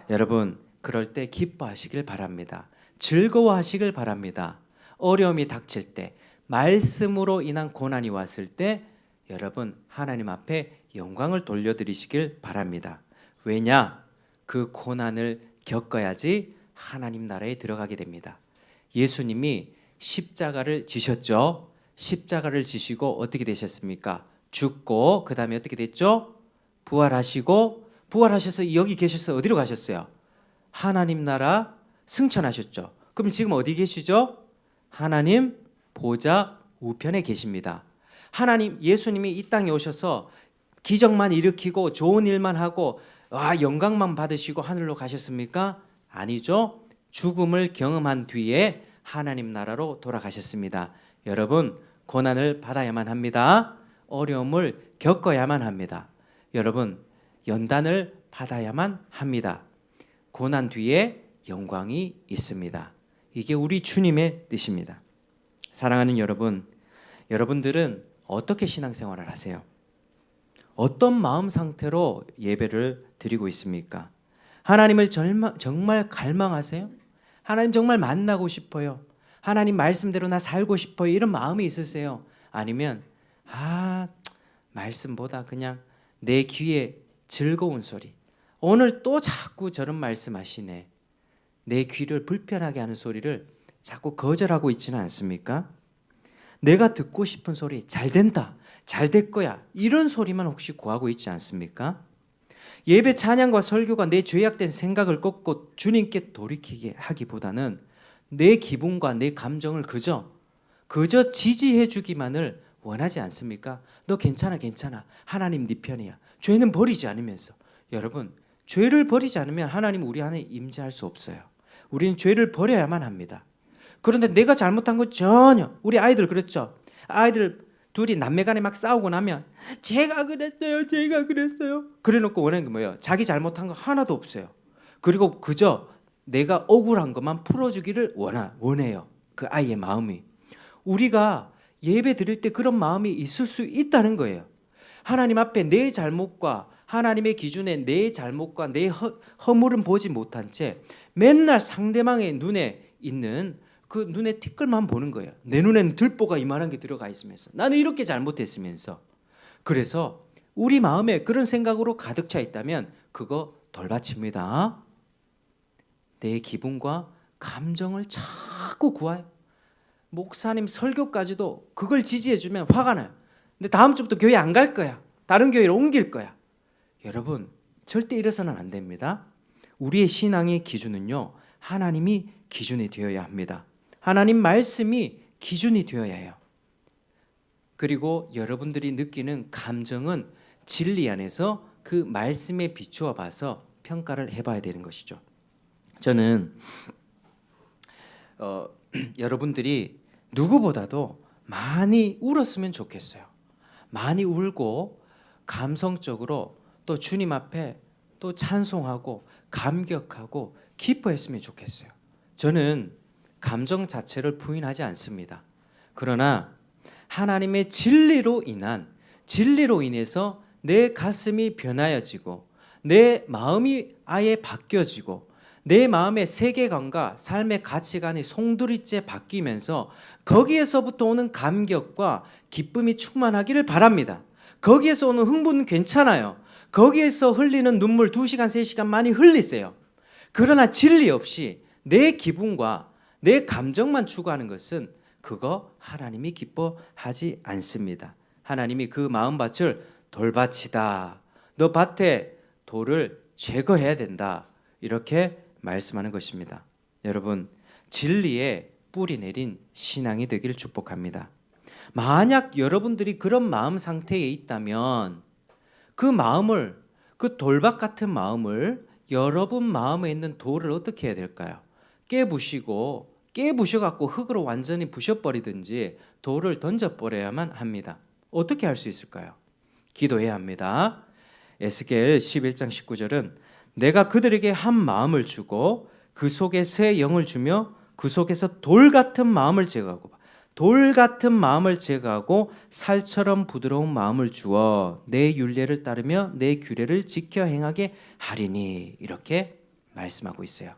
여러분 그럴 때 기뻐하시길 바랍니다. 즐거워하시길 바랍니다. 어려움이 닥칠 때 말씀으로 인한 고난이 왔을 때 여러분 하나님 앞에 영광을 돌려드리시길 바랍니다. 왜냐? 그 고난을 겪어야지 하나님 나라에 들어가게 됩니다. 예수님이 십자가를 지셨죠. 십자가를 지시고 어떻게 되셨습니까? 죽고 그 다음에 어떻게 됐죠? 부활하시고 부활하셔서 여기 계셔서 어디로 가셨어요? 하나님 나라 승천하셨죠. 그럼 지금 어디 계시죠? 하나님 보좌 우편에 계십니다. 하나님 예수님이 이 땅에 오셔서 기적만 일으키고 좋은 일만 하고 영광만 받으시고 하늘로 가셨습니까? 아니죠. 죽음을 경험한 뒤에 하나님 나라로 돌아가셨습니다. 여러분 고난을 받아야만 합니다. 어려움을 겪어야만 합니다. 여러분 연단을 받아야만 합니다. 고난 뒤에 영광이 있습니다. 이게 우리 주님의 뜻입니다. 사랑하는 여러분, 여러분들은 어떻게 신앙생활을 하세요? 어떤 마음 상태로 예배를 드리고 있습니까? 하나님을 정말 갈망하세요? 하나님 정말 만나고 싶어요? 하나님 말씀대로 나 살고 싶어요? 이런 마음이 있으세요? 아니면 말씀보다 그냥 내 귀에 즐거운 소리, 오늘 또 자꾸 저런 말씀하시네, 내 귀를 불편하게 하는 소리를 자꾸 거절하고 있지는 않습니까? 내가 듣고 싶은 소리, 잘 된다, 잘 될 거야, 이런 소리만 혹시 구하고 있지 않습니까? 예배 찬양과 설교가 내 죄악된 생각을 꺾고 주님께 돌이키게 하기보다는 내 기분과 내 감정을 그저 지지해 주기만을 원하지 않습니까? 너 괜찮아, 하나님 네 편이야, 죄는 버리지 않으면서. 여러분 죄를 버리지 않으면 하나님 우리 안에 임재할 수 없어요. 우리는 죄를 버려야만 합니다. 그런데 내가 잘못한 건 전혀, 우리 아이들 그렇죠. 아이들 둘이 남매간에 막 싸우고 나면 제가 그랬어요. 그래놓고 원하는 게 뭐예요? 자기 잘못한 거 하나도 없어요. 그리고 그저 내가 억울한 것만 풀어주기를 원해요. 그 아이의 마음이. 우리가 예배 드릴 때 그런 마음이 있을 수 있다는 거예요. 하나님 앞에 내 잘못과 하나님의 기준에 내 잘못과 내 허물은 보지 못한 채 맨날 상대방의 눈에 있는 그 눈에 티끌만 보는 거예요. 내 눈에는 들보가 이만한 게 들어가 있으면서 나는 이렇게 잘못했으면서. 그래서 우리 마음에 그런 생각으로 가득 차 있다면 그거 돌밭입니다. 내 기분과 감정을 자꾸 구해요. 목사님 설교까지도 그걸 지지해주면 화가 나요. 근데 다음 주부터 교회 안 갈 거야. 다른 교회로 옮길 거야. 여러분 절대 이래서는 안 됩니다. 우리의 신앙의 기준은요, 하나님이 기준이 되어야 합니다. 하나님 말씀이 기준이 되어야 해요. 그리고 여러분들이 느끼는 감정은 진리 안에서 그 말씀에 비추어 봐서 평가를 해봐야 되는 것이죠. 저는 여러분들이 누구보다도 많이 울었으면 좋겠어요. 많이 울고 감성적으로 또 주님 앞에 또 찬송하고 감격하고 기뻐했으면 좋겠어요. 저는 감정 자체를 부인하지 않습니다. 그러나 하나님의 진리로 인해서 내 가슴이 변하여지고 내 마음이 아예 바뀌어지고 내 마음의 세계관과 삶의 가치관이 송두리째 바뀌면서 거기에서부터 오는 감격과 기쁨이 충만하기를 바랍니다. 거기에서 오는 흥분은 괜찮아요. 거기에서 흘리는 눈물 2시간, 3시간 많이 흘리세요. 그러나 진리 없이 내 기분과 내 감정만 추구하는 것은 그거 하나님이 기뻐하지 않습니다. 하나님이 그 마음밭을 돌밭이다. 너 밭에 돌을 제거해야 된다. 이렇게 말씀하는 것입니다. 여러분, 진리에 뿌리 내린 신앙이 되기를 축복합니다. 만약 여러분들이 그런 마음 상태에 있다면 그 마음을, 그 돌밭 같은 마음을, 여러분 마음에 있는 돌을 어떻게 해야 될까요? 깨부셔갖고 흙으로 완전히 부셔버리든지 돌을 던져버려야만 합니다. 어떻게 할 수 있을까요? 기도해야 합니다. 에스겔 11장 19절은 내가 그들에게 한 마음을 주고 그 속에 새 영을 주며 그 속에서 돌 같은 마음을 제거하고 살처럼 부드러운 마음을 주어 내 율례를 따르며 내 규례를 지켜 행하게 하리니, 이렇게 말씀하고 있어요.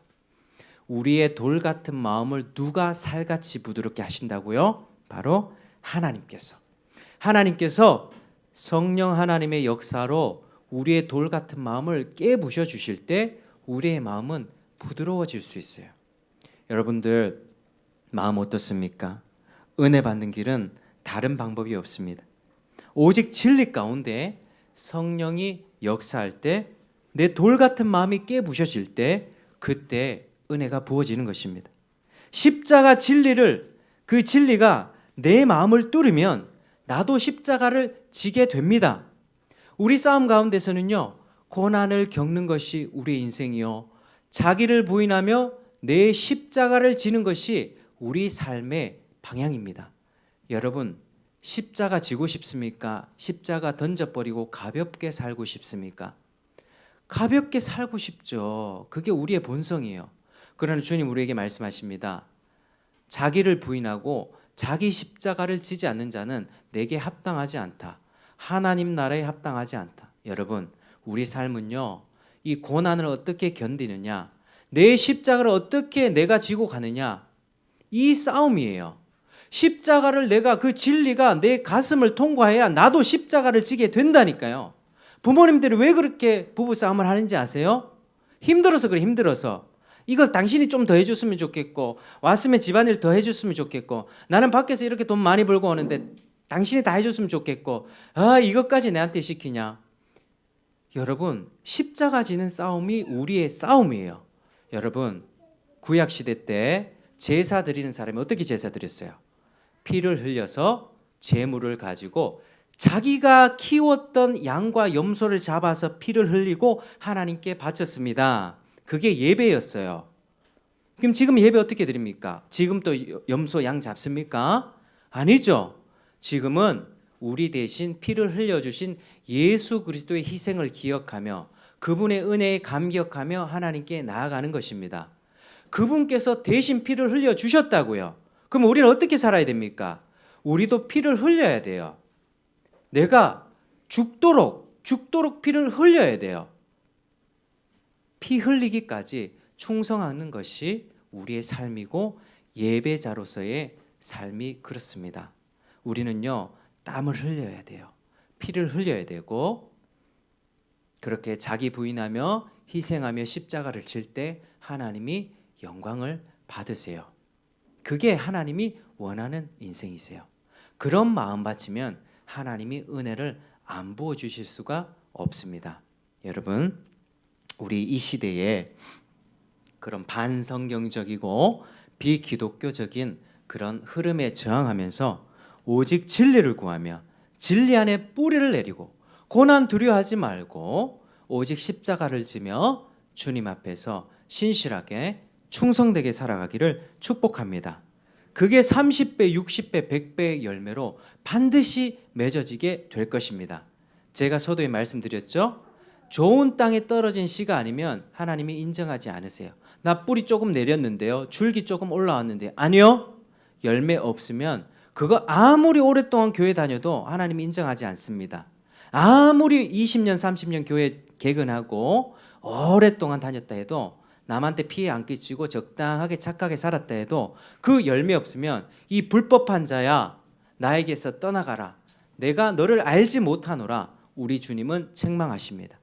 우리의 돌 같은 마음을 누가 살같이 부드럽게 하신다고요? 바로 하나님께서 성령 하나님의 역사로 우리의 돌 같은 마음을 깨부셔 주실 때 우리의 마음은 부드러워질 수 있어요. 여러분들 마음 어떻습니까? 은혜 받는 길은 다른 방법이 없습니다. 오직 진리 가운데 성령이 역사할 때, 내 돌 같은 마음이 깨부셔질 때, 그때 은혜가 부어지는 것입니다. 십자가 진리를, 그 진리가 내 마음을 뚫으면 나도 십자가를 지게 됩니다. 우리 싸움 가운데서는요, 고난을 겪는 것이 우리의 인생이요, 자기를 부인하며 내 십자가를 지는 것이 우리 삶의 방향입니다. 여러분, 십자가 지고 싶습니까? 십자가 던져버리고 가볍게 살고 싶습니까? 가볍게 살고 싶죠. 그게 우리의 본성이에요. 그러나 주님 우리에게 말씀하십니다. 자기를 부인하고 자기 십자가를 지지 않는 자는 내게 합당하지 않다. 하나님 나라에 합당하지 않다. 여러분, 우리 삶은요, 이 고난을 어떻게 견디느냐, 내 십자가를 어떻게 내가 지고 가느냐, 이 싸움이에요. 십자가를 내가, 그 진리가 내 가슴을 통과해야 나도 십자가를 지게 된다니까요. 부모님들이 왜 그렇게 부부싸움을 하는지 아세요? 힘들어서 그래, 힘들어서. 이거 당신이 좀 더 해줬으면 좋겠고, 왔으면 집안일 더 해줬으면 좋겠고, 나는 밖에서 이렇게 돈 많이 벌고 오는데 당신이 다 해줬으면 좋겠고, 이것까지 내한테 시키냐. 여러분, 십자가 지는 싸움이 우리의 싸움이에요. 여러분, 구약시대 때 제사 드리는 사람이 어떻게 제사 드렸어요? 피를 흘려서 제물을 가지고 자기가 키웠던 양과 염소를 잡아서 피를 흘리고 하나님께 바쳤습니다. 그게 예배였어요. 그럼 지금 예배 어떻게 드립니까? 지금 또 염소 양 잡습니까? 아니죠. 지금은 우리 대신 피를 흘려주신 예수 그리스도의 희생을 기억하며 그분의 은혜에 감격하며 하나님께 나아가는 것입니다. 그분께서 대신 피를 흘려주셨다고요. 그럼 우리는 어떻게 살아야 됩니까? 우리도 피를 흘려야 돼요. 내가 죽도록 피를 흘려야 돼요. 피 흘리기까지 충성하는 것이 우리의 삶이고 예배자로서의 삶이 그렇습니다. 우리는요, 땀을 흘려야 돼요. 피를 흘려야 되고 그렇게 자기 부인하며 희생하며 십자가를 질 때 하나님이 영광을 받으세요. 그게 하나님이 원하는 인생이세요. 그런 마음 바치면 하나님이 은혜를 안 부어주실 수가 없습니다. 여러분, 우리 이 시대에 그런 반성경적이고 비기독교적인 그런 흐름에 저항하면서 오직 진리를 구하며 진리 안에 뿌리를 내리고 고난 두려워하지 말고 오직 십자가를 지며 주님 앞에서 신실하게 충성되게 살아가기를 축복합니다. 그게 30배, 60배, 100배의 열매로 반드시 맺어지게 될 것입니다. 제가 서두에 말씀드렸죠? 좋은 땅에 떨어진 씨가 아니면 하나님이 인정하지 않으세요. 나 뿌리 조금 내렸는데요. 줄기 조금 올라왔는데요. 아니요. 열매 없으면 그거 아무리 오랫동안 교회 다녀도 하나님이 인정하지 않습니다. 아무리 20년, 30년 교회 개근하고 오랫동안 다녔다 해도 남한테 피해 안 끼치고 적당하게 착하게 살았다 해도 그 열매 없으면 이 불법한 자야 나에게서 떠나가라. 내가 너를 알지 못하노라. 우리 주님은 책망하십니다.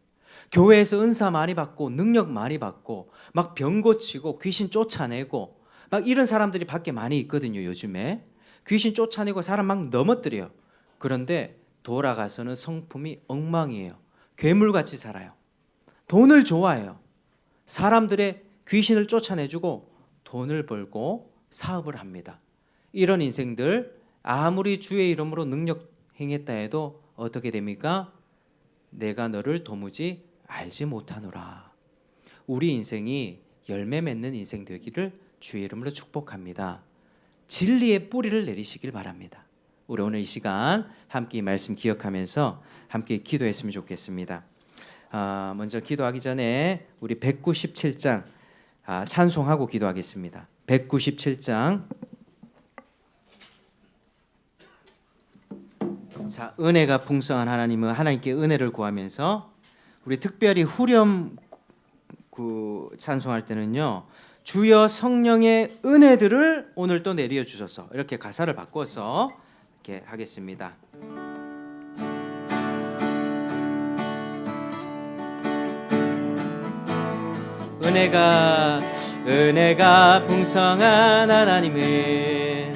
교회에서 은사 많이 받고 능력 많이 받고 막 병 고치고 귀신 쫓아내고 막 이런 사람들이 밖에 많이 있거든요. 요즘에 귀신 쫓아내고 사람 막 넘어뜨려요. 그런데 돌아가서는 성품이 엉망이에요. 괴물같이 살아요. 돈을 좋아해요. 사람들의 귀신을 쫓아내주고 돈을 벌고 사업을 합니다. 이런 인생들 아무리 주의 이름으로 능력 행했다 해도 어떻게 됩니까? 내가 너를 도무지 알지 못하노라. 우리 인생이 열매 맺는 인생 되기를 주의 이름으로 축복합니다. 진리의 뿌리를 내리시길 바랍니다. 우리 오늘 이 시간 함께 이 말씀 기억하면서 함께 기도했으면 좋겠습니다. 먼저 기도하기 전에 우리 197장 찬송하고 기도하겠습니다. 197장. 자, 은혜가 풍성한 하나님은 하나님께 은혜를 구하면서 우리 특별히 후렴 찬송할 때는요. 주여 성령의 은혜들을 오늘 또 내려 주셔서 이렇게 가사를 바꿔서 이렇게 하겠습니다. 은혜가 풍성한 하나님을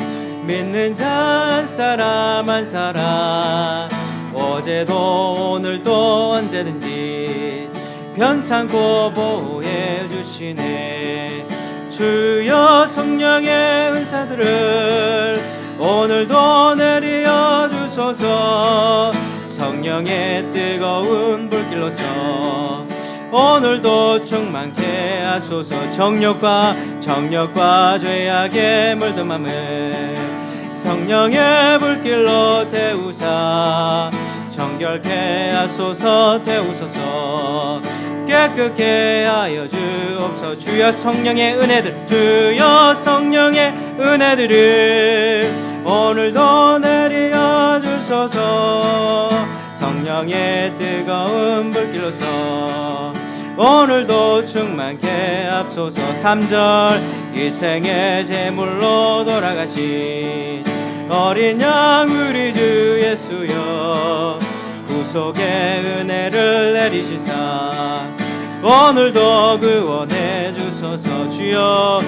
믿는 자 한 사람 한 사람 어제도 오늘도 언제든지 변창고 보호해 주시네. 주여 성령의 은사들을 오늘도 내려 주소서. 성령의 뜨거운 불길로서 오늘도 충만케 하소서. 정욕과 죄악에 물든 맘을 성령의 불길로 태우사 정결케 하소서. 태우소서. 깨끗게 하여 주옵소서. 주여 성령의 은혜들을 오늘도 내려 주소서. 성령의 뜨거운 불길로서 오늘도 충만케 합소서. 3절 일생의 제물로 돌아가신 어린 양 우리 주 예수여 구속의 은혜를 내리시사 오늘도 구원해 주소서. 주여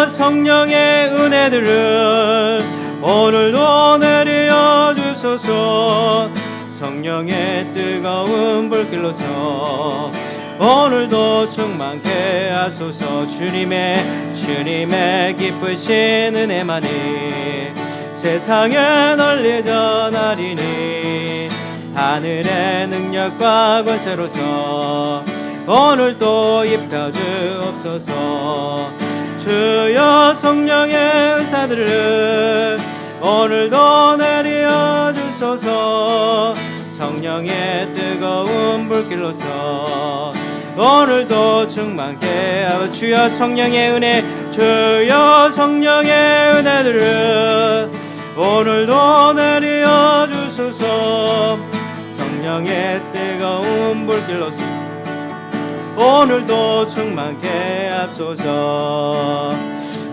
성령의 은혜들을 오늘도 내려 주소서. 성령의 뜨거운 불길로서 오늘도 충만케 하소서. 주님의 기쁘신 은혜만이 세상에 널리 전하리니 하늘의 능력과 권세로서 오늘도 입혀주옵소서. 주여 성령의 은사들을 오늘도 내려 주소서. 성령의 뜨거운 불길로서 오늘도 충만케 하고 주여 성령의 은혜, 주여 성령의 은혜들을 오늘도 내려 주소서. 성령의 뜨거운 불길로서 오늘도 충만케 하소서.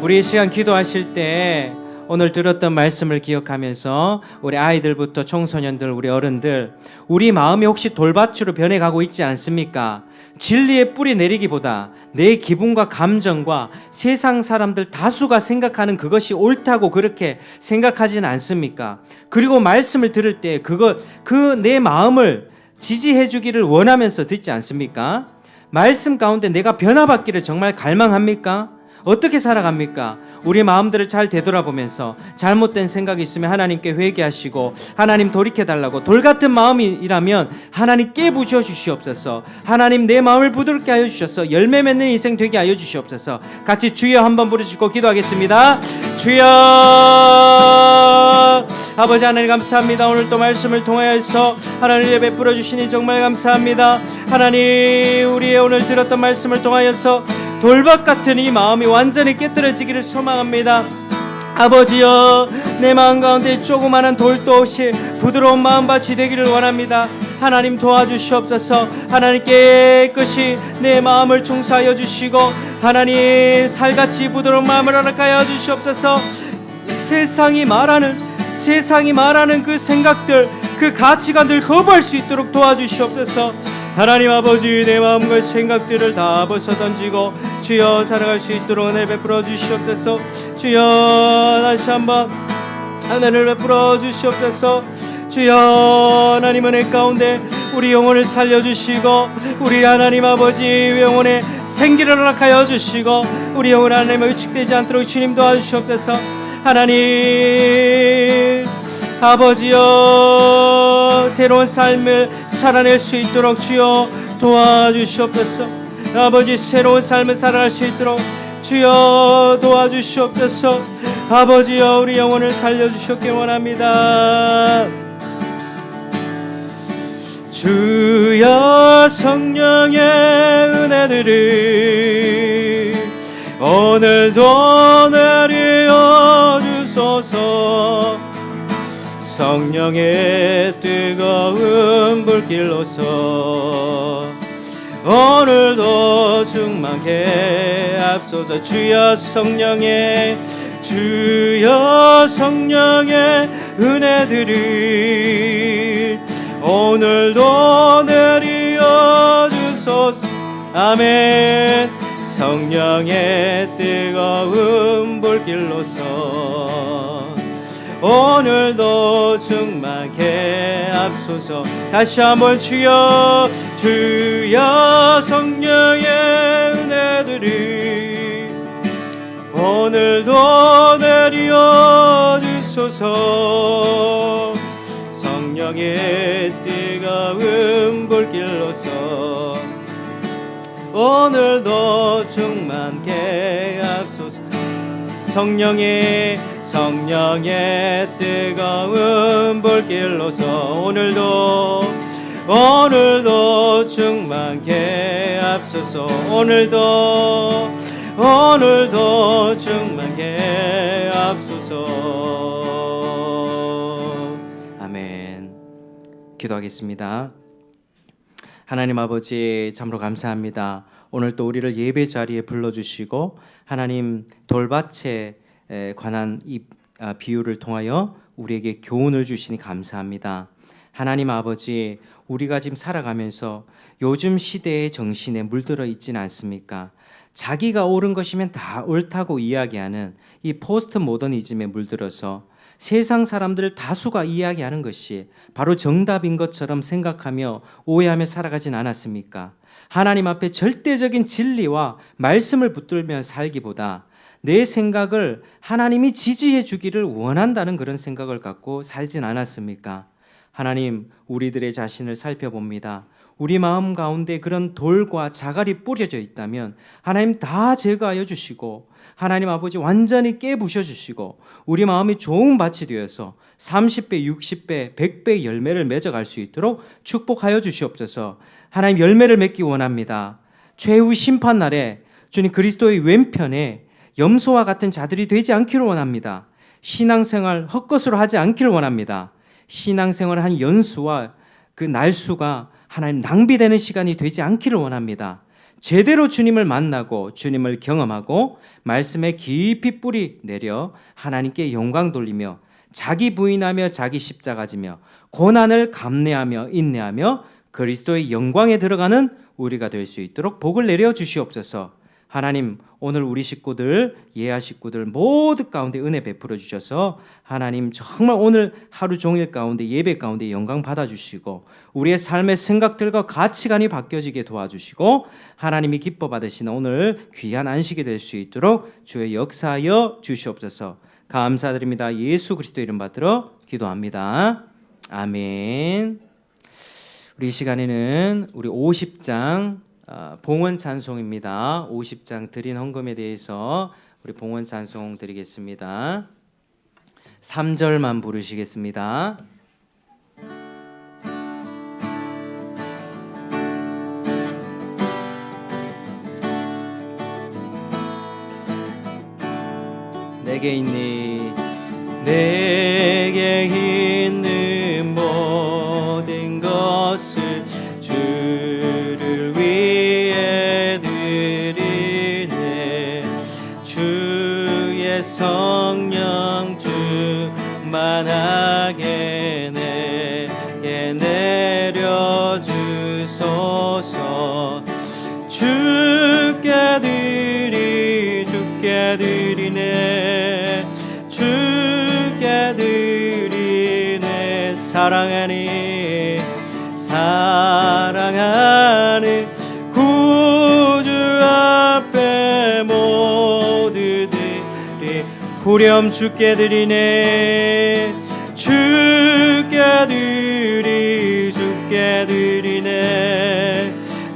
우리 이 시간 기도하실 때 오늘 들었던 말씀을 기억하면서 우리 아이들부터 청소년들, 우리 어른들, 우리 마음이 혹시 돌밭으로 변해가고 있지 않습니까? 진리의 뿌리 내리기보다 내 기분과 감정과 세상 사람들 다수가 생각하는 그것이 옳다고 그렇게 생각하지는 않습니까? 그리고 말씀을 들을 때 그 내 마음을 지지해 주기를 원하면서 듣지 않습니까? 말씀 가운데 내가 변화받기를 정말 갈망합니까? 어떻게 살아갑니까? 우리 마음들을 잘 되돌아보면서 잘못된 생각이 있으면 하나님께 회개하시고 하나님 돌이켜달라고, 돌같은 마음이라면 하나님 깨부셔 주시옵소서. 하나님 내 마음을 부드럽게 하여 주셔서 열매 맺는 인생 되게 하여 주시옵소서. 같이 주여 한번 부르시고 기도하겠습니다. 주여. 아버지 하나님 감사합니다. 오늘 또 말씀을 통하여서 하나님 베풀어 주시니 정말 감사합니다. 하나님 우리의 오늘 들었던 말씀을 통하여서 돌밭 같은 이 마음이 완전히 깨뜨려지기를 소망합니다. 아버지여, 내 마음 가운데 조그마한 돌도 없이 부드러운 마음밭이 되기를 원합니다. 하나님 도와주시옵소서. 하나님 깨끗이 내 마음을 청소하여 주시고 하나님 살같이 부드러운 마음을 허락하여 주시옵소서. 세상이 말하는 그 생각들, 그 가치관들 거부할 수 있도록 도와주시옵소서. 하나님 아버지, 내 마음과 생각들을 다 벗어던지고 주여 살아갈 수 있도록 은혜를 베풀어 주시옵소서. 주여 다시 한번 은혜를 베풀어 주시옵소서. 주여 하나님 은혜 가운데 우리 영혼을 살려주시고 우리 하나님 아버지 영혼에 생기를 허락하여 주시고 우리 영혼 하나님의 의축되지 않도록 주님 도와주시옵소서. 하나님 아버지여, 새로운 삶을 살아낼 수 있도록 주여 도와주시옵소서. 아버지 새로운 삶을 살아갈 수 있도록 주여 도와주시옵소서. 아버지여, 우리 영혼을 살려주셨기 원합니다. 주여 성령의 은혜들이 오늘도 내려 주소서. 성령의 뜨거운 불길로서 오늘도 충만케 앞서서 주여 성령의 은혜들이 오늘도 내려 주소서. 아멘. 성령의 뜨거운 불길로서 오늘도 충만케 앞소서. 다시 한번 주여 성령의 은혜들이 오늘도 내려 주소서. 성령의 뜨거운 불길로서 오늘도 충만케 앞소서. 성령의 뜨거운 불길로서 오늘도 충만케 앞소서. 오늘도 충만케 앞소서. 아멘. 기도하겠습니다. 하나님 아버지, 참으로 감사합니다. 오늘 또 우리를 예배 자리에 불러주시고 하나님 돌밭에 관한 이 비유를 통하여 우리에게 교훈을 주시니 감사합니다. 하나님 아버지, 우리가 지금 살아가면서 요즘 시대의 정신에 물들어 있지는 않습니까? 자기가 옳은 것이면 다 옳다고 이야기하는 이 포스트 모더니즘에 물들어서 세상 사람들 다수가 이야기하는 것이 바로 정답인 것처럼 생각하며 오해하며 살아가진 않았습니까? 하나님 앞에 절대적인 진리와 말씀을 붙들며 살기보다 내 생각을 하나님이 지지해 주기를 원한다는 그런 생각을 갖고 살진 않았습니까? 하나님, 우리들의 자신을 살펴봅니다. 우리 마음 가운데 그런 돌과 자갈이 뿌려져 있다면 하나님 다 제거하여 주시고, 하나님 아버지 완전히 깨부셔 주시고, 우리 마음이 좋은 밭이 되어서 30배, 60배, 100배 열매를 맺어갈 수 있도록 축복하여 주시옵소서. 하나님, 열매를 맺기 원합니다. 최후 심판날에 주님 그리스도의 왼편에 염소와 같은 자들이 되지 않기를 원합니다. 신앙생활 헛것으로 하지 않기를 원합니다. 신앙생활을 한 연수와 그 날수가 하나님 낭비되는 시간이 되지 않기를 원합니다. 제대로 주님을 만나고 주님을 경험하고 말씀에 깊이 뿌리 내려 하나님께 영광 돌리며 자기 부인하며 자기 십자가 지며 고난을 감내하며 인내하며 그리스도의 영광에 들어가는 우리가 될 수 있도록 복을 내려 주시옵소서. 하나님, 오늘 우리 식구들, 예아 식구들 모두 가운데 은혜 베풀어 주셔서 하나님 정말 오늘 하루 종일 가운데 예배 가운데 영광 받아주시고 우리의 삶의 생각들과 가치관이 바뀌어지게 도와주시고 하나님이 기뻐 받으시는 오늘 귀한 안식이 될 수 있도록 주의 역사하여 주시옵소서. 감사드립니다. 예수 그리스도 이름 받들어 기도합니다. 아멘. 우리 이 시간에는 우리 50장 봉헌 찬송입니다. 50장 드린 헌금에 대해서 우리 봉헌 찬송 드리겠습니다. 3절만 부르시겠습니다. 내게 있니 내게 있는 모든 것을 주를 위해 드리네. 주의 성령 충만하게 내게 내려주소서. 주께 드리네. 주께 드리네. 사랑하는 구주 앞에 모두들이 후렴 주께 드리네. 주께 드리네.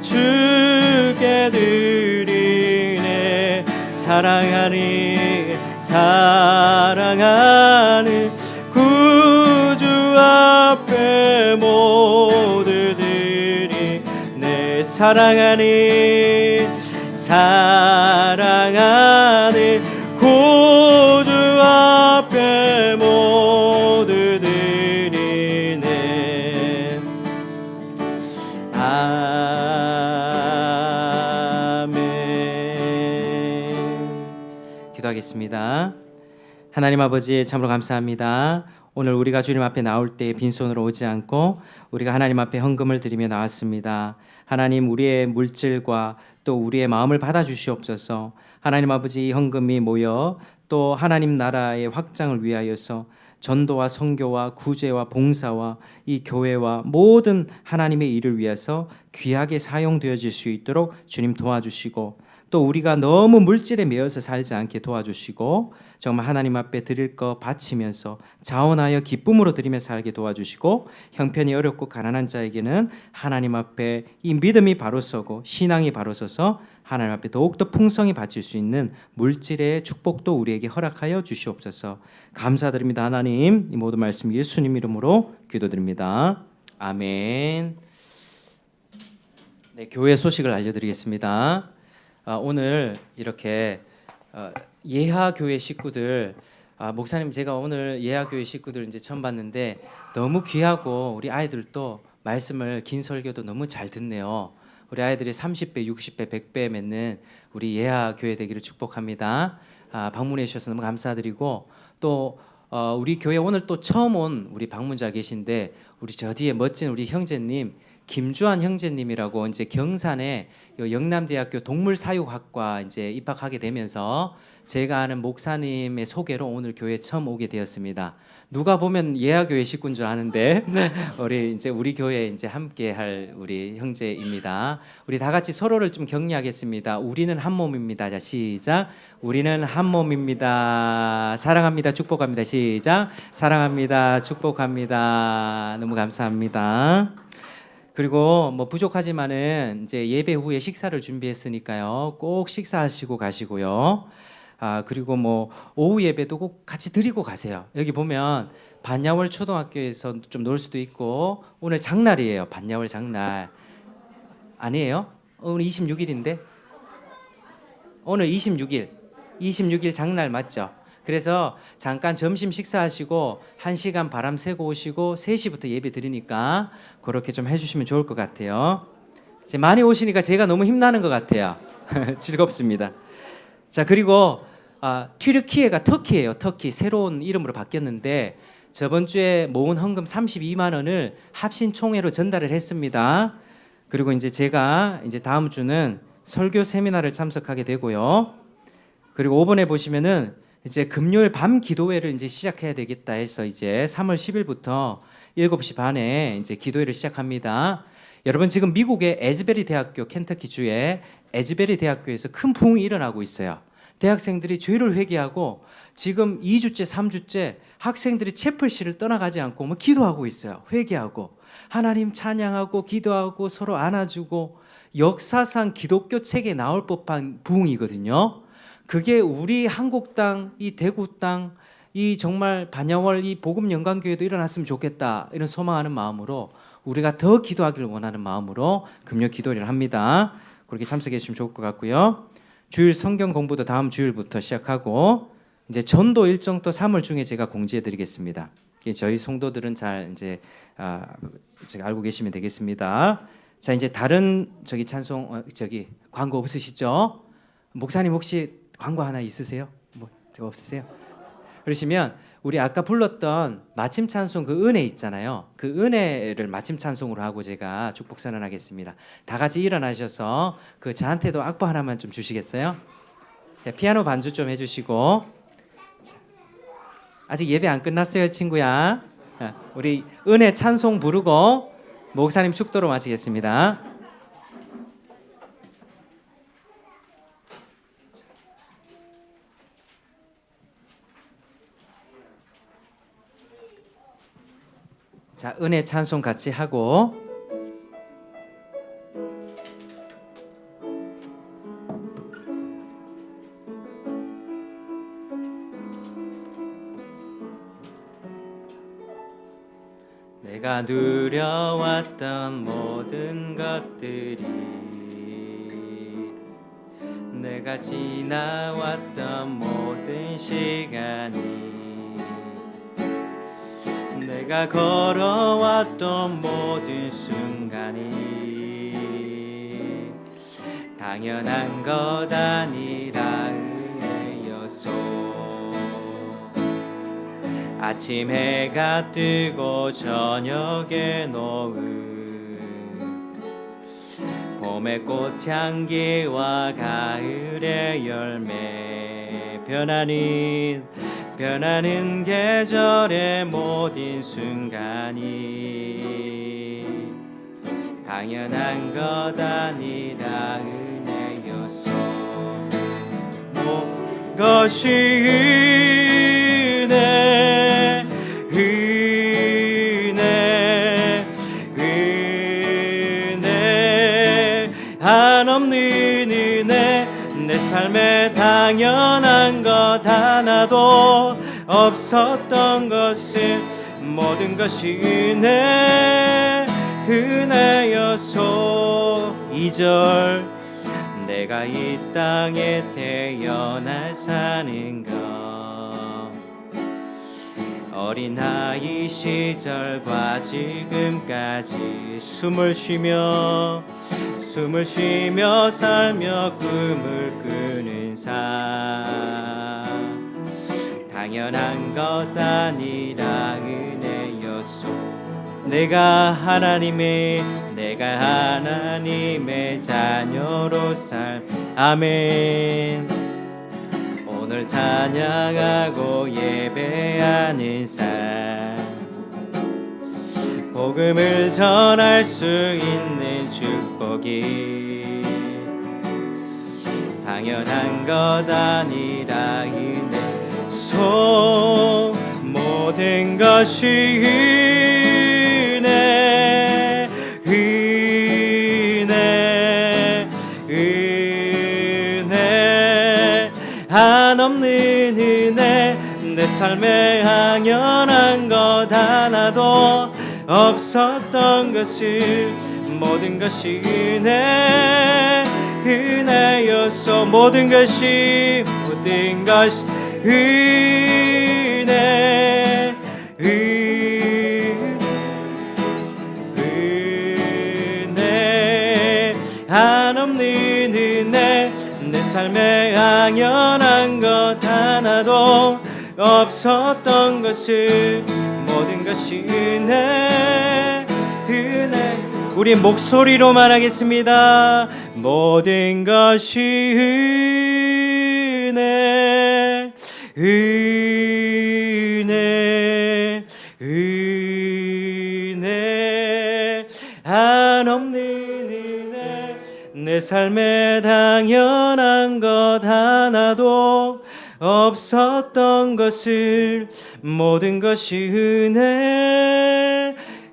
주께 드리네. 사랑하는 구주 앞에 모두들이 내 사랑하는 구주 앞에 모두들이 내 아멘. 기도하겠습니다. 하나님 아버지, 참으로 감사합니다. 오늘 우리가 주님 앞에 나올 때 빈손으로 오지 않고 우리가 하나님 앞에 헌금을 드리며 나왔습니다. 하나님, 우리의 물질과 또 우리의 마음을 받아주시옵소서. 하나님 아버지, 이 헌금이 모여 또 하나님 나라의 확장을 위하여서 전도와 선교와 구제와 봉사와 이 교회와 모든 하나님의 일을 위해서 귀하게 사용되어질 수 있도록 주님 도와주시고, 또 우리가 너무 물질에 매여서 살지 않게 도와주시고 정말 하나님 앞에 드릴 거 바치면서 자원하여 기쁨으로 드리며 살게 도와주시고, 형편이 어렵고 가난한 자에게는 하나님 앞에 이 믿음이 바로 서고 신앙이 바로 서서 하나님 앞에 더욱더 풍성히 바칠 수 있는 물질의 축복도 우리에게 허락하여 주시옵소서. 감사드립니다. 하나님, 이 모든 말씀 예수님 이름으로 기도드립니다. 아멘. 네, 교회 소식을 알려드리겠습니다. 오늘 이렇게 예하교회 식구들, 목사님, 제가 오늘 예하교회 식구들 이제 처음 봤는데 너무 귀하고 우리 아이들도 말씀을 긴 설교도 너무 잘 듣네요. 우리 아이들이 30배, 60배, 100배 맺는 우리 예하교회 되기를 축복합니다. 방문해 주셔서 너무 감사드리고, 또 우리 교회 오늘 또 처음 온 우리 방문자 계신데 우리 저 뒤에 멋진 우리 형제님 김주환 형제님이라고 이제 경산에 영남대학교 동물사육학과 이제 입학하게 되면서 제가 아는 목사님의 소개로 오늘 교회에 처음 오게 되었습니다. 누가 보면 예아교회 식구인 줄 아는데 우리 교회 이제 함께할 우리 형제입니다. 우리 다 같이 서로를 좀 격려하겠습니다. 우리는 한 몸입니다. 자, 시작. 우리는 한 몸입니다. 사랑합니다. 축복합니다. 시작. 사랑합니다. 축복합니다. 너무 감사합니다. 그리고 뭐 부족하지만은 이제 예배 후에 식사를 준비했으니까요. 꼭 식사하시고 가시고요. 그리고 뭐 오후 예배도 꼭 같이 드리고 가세요. 여기 보면 반야월 초등학교에서 좀 놀 수도 있고, 오늘 장날이에요. 반야월 장날 아니에요? 오늘 26일인데 오늘 26일 장날 맞죠? 그래서 잠깐 점심 식사하시고 1시간 바람 쐬고 오시고 3시부터 예배 드리니까 그렇게 좀 해주시면 좋을 것 같아요. 이제 많이 오시니까 제가 너무 힘나는 것 같아요. 즐겁습니다. 자, 그리고 튀르키예가 터키예요. 터키 새로운 이름으로 바뀌었는데 저번 주에 모은 헌금 32만 원을 합신 총회로 전달을 했습니다. 그리고 이제 제가 이제 다음 주는 설교 세미나를 참석하게 되고요. 그리고 5번에 보시면은 이제 금요일 밤 기도회를 이제 시작해야 되겠다 해서 이제 3월 10일부터 7시 반에 이제 기도회를 시작합니다. 여러분, 지금 미국의 에즈베리 대학교, 켄터키 주의 에즈베리 대학교에서 큰 부흥이 일어나고 있어요. 대학생들이 죄를 회개하고 지금 2주째 3주째 학생들이 채플실을 떠나가지 않고 뭐 기도하고 있어요. 회개하고 하나님 찬양하고 기도하고 서로 안아주고, 역사상 기독교 책에 나올 법한 부흥이거든요. 그게 우리 한국 땅, 이 대구 땅, 이 정말 반야월 이 복음 영광교회도 일어났으면 좋겠다, 이런 소망하는 마음으로 우리가 더 기도하기를 원하는 마음으로 금요 기도를 합니다. 그렇게 참석해 주시면 좋을 것 같고요. 주일 성경 공부도 다음 주일부터 시작하고, 이제 전도 일정 또 3월 중에 제가 공지해 드리겠습니다. 저희 성도들은 잘 이제 제가 알고 계시면 되겠습니다. 자, 이제 다른 찬송 광고 없으시죠? 목사님 혹시 광고 하나 있으세요? 뭐 없으세요? 그러시면 우리 아까 불렀던 마침 찬송 그 은혜 있잖아요. 그 은혜를 마침 찬송으로 하고 제가 축복 선언하겠습니다. 다 같이 일어나셔서 저한테도 악보 하나만 좀 주시겠어요? 자, 피아노 반주 좀 해주시고. 자, 아직 예배 안 끝났어요, 친구야. 자, 우리 은혜 찬송 부르고 목사님 축도로 마치겠습니다. 자, 은혜 찬송 같이 하고, 내가 누려왔던 모든 것들이, 내가 지나왔던 모든 시간이, 내가 걸어왔던 모든 순간이 당연한 것 아니라 은혜였소. 아침 해가 뜨고 저녁에 노을, 봄의 꽃향기와 가을의 열매, 변하는 계절의 모든 순간이 당연한 것 아니라 은혜였소. 것이 은혜, 은혜, 은혜, 한없는 은혜, 내 삶에 당연한 것 하나도 없었던 것을 모든 것이 은혜, 은혜였소. 2절, 내가 이 땅에 태어나 사는 것, 어린아이 시절과 지금까지 숨을 쉬며 살며 꿈을 꾸는 삶, 당연한 것 아니라 은혜였소. 내가 하나님의 자녀로 아멘. 오늘 찬양하고 예배하는 삶, 복음을 전할 수 있는 축복이 당연한 것 아니라 은혜 소 모든 것이 은혜 한없는 은혜 내 삶에 당연한 것 하나도 없었던 것을 모든 것이 은혜였소 모든 것이 은혜 한없는 은혜 내 삶에 당연한 것 하나도 없었던 것을 모든 것이 은혜 우리 목소리로 말하겠습니다. 모든 것이 은혜 한없는 은혜 내 삶에 당연한 것 하나도 없었던 것을 모든 것이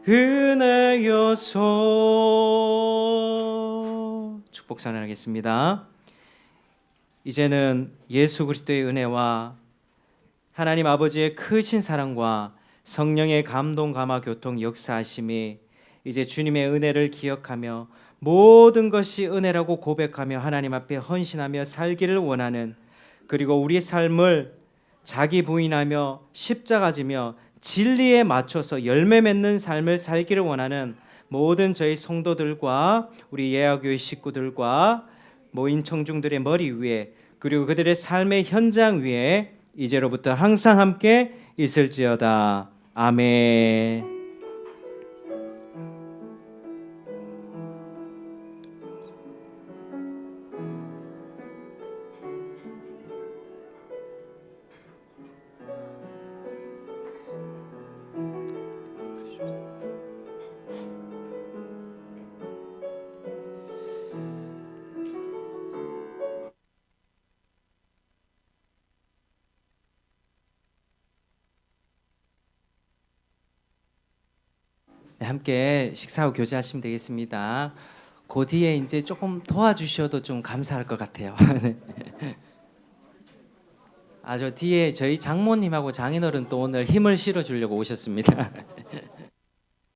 은혜여소. 축복 선언하겠습니다. 이제는 예수 그리스도의 은혜와 하나님 아버지의 크신 사랑과 성령의 감동 감화 교통 역사하심이 이제 주님의 은혜를 기억하며 모든 것이 은혜라고 고백하며 하나님 앞에 헌신하며 살기를 원하는, 그리고 우리 삶을 자기 부인하며 십자가 지며 진리에 맞춰서 열매 맺는 삶을 살기를 원하는 모든 저희 성도들과 우리 예화교회 식구들과 모인 청중들의 머리 위에, 그리고 그들의 삶의 현장 위에 이제로부터 항상 함께 있을지어다. 아멘. 네, 함께 식사하고 교제하시면 되겠습니다. 그 뒤에 이제 조금 도와주셔도 좀 감사할 것 같아요. 저 뒤에 저희 장모님하고 장인어른 또 오늘 힘을 실어주려고 오셨습니다.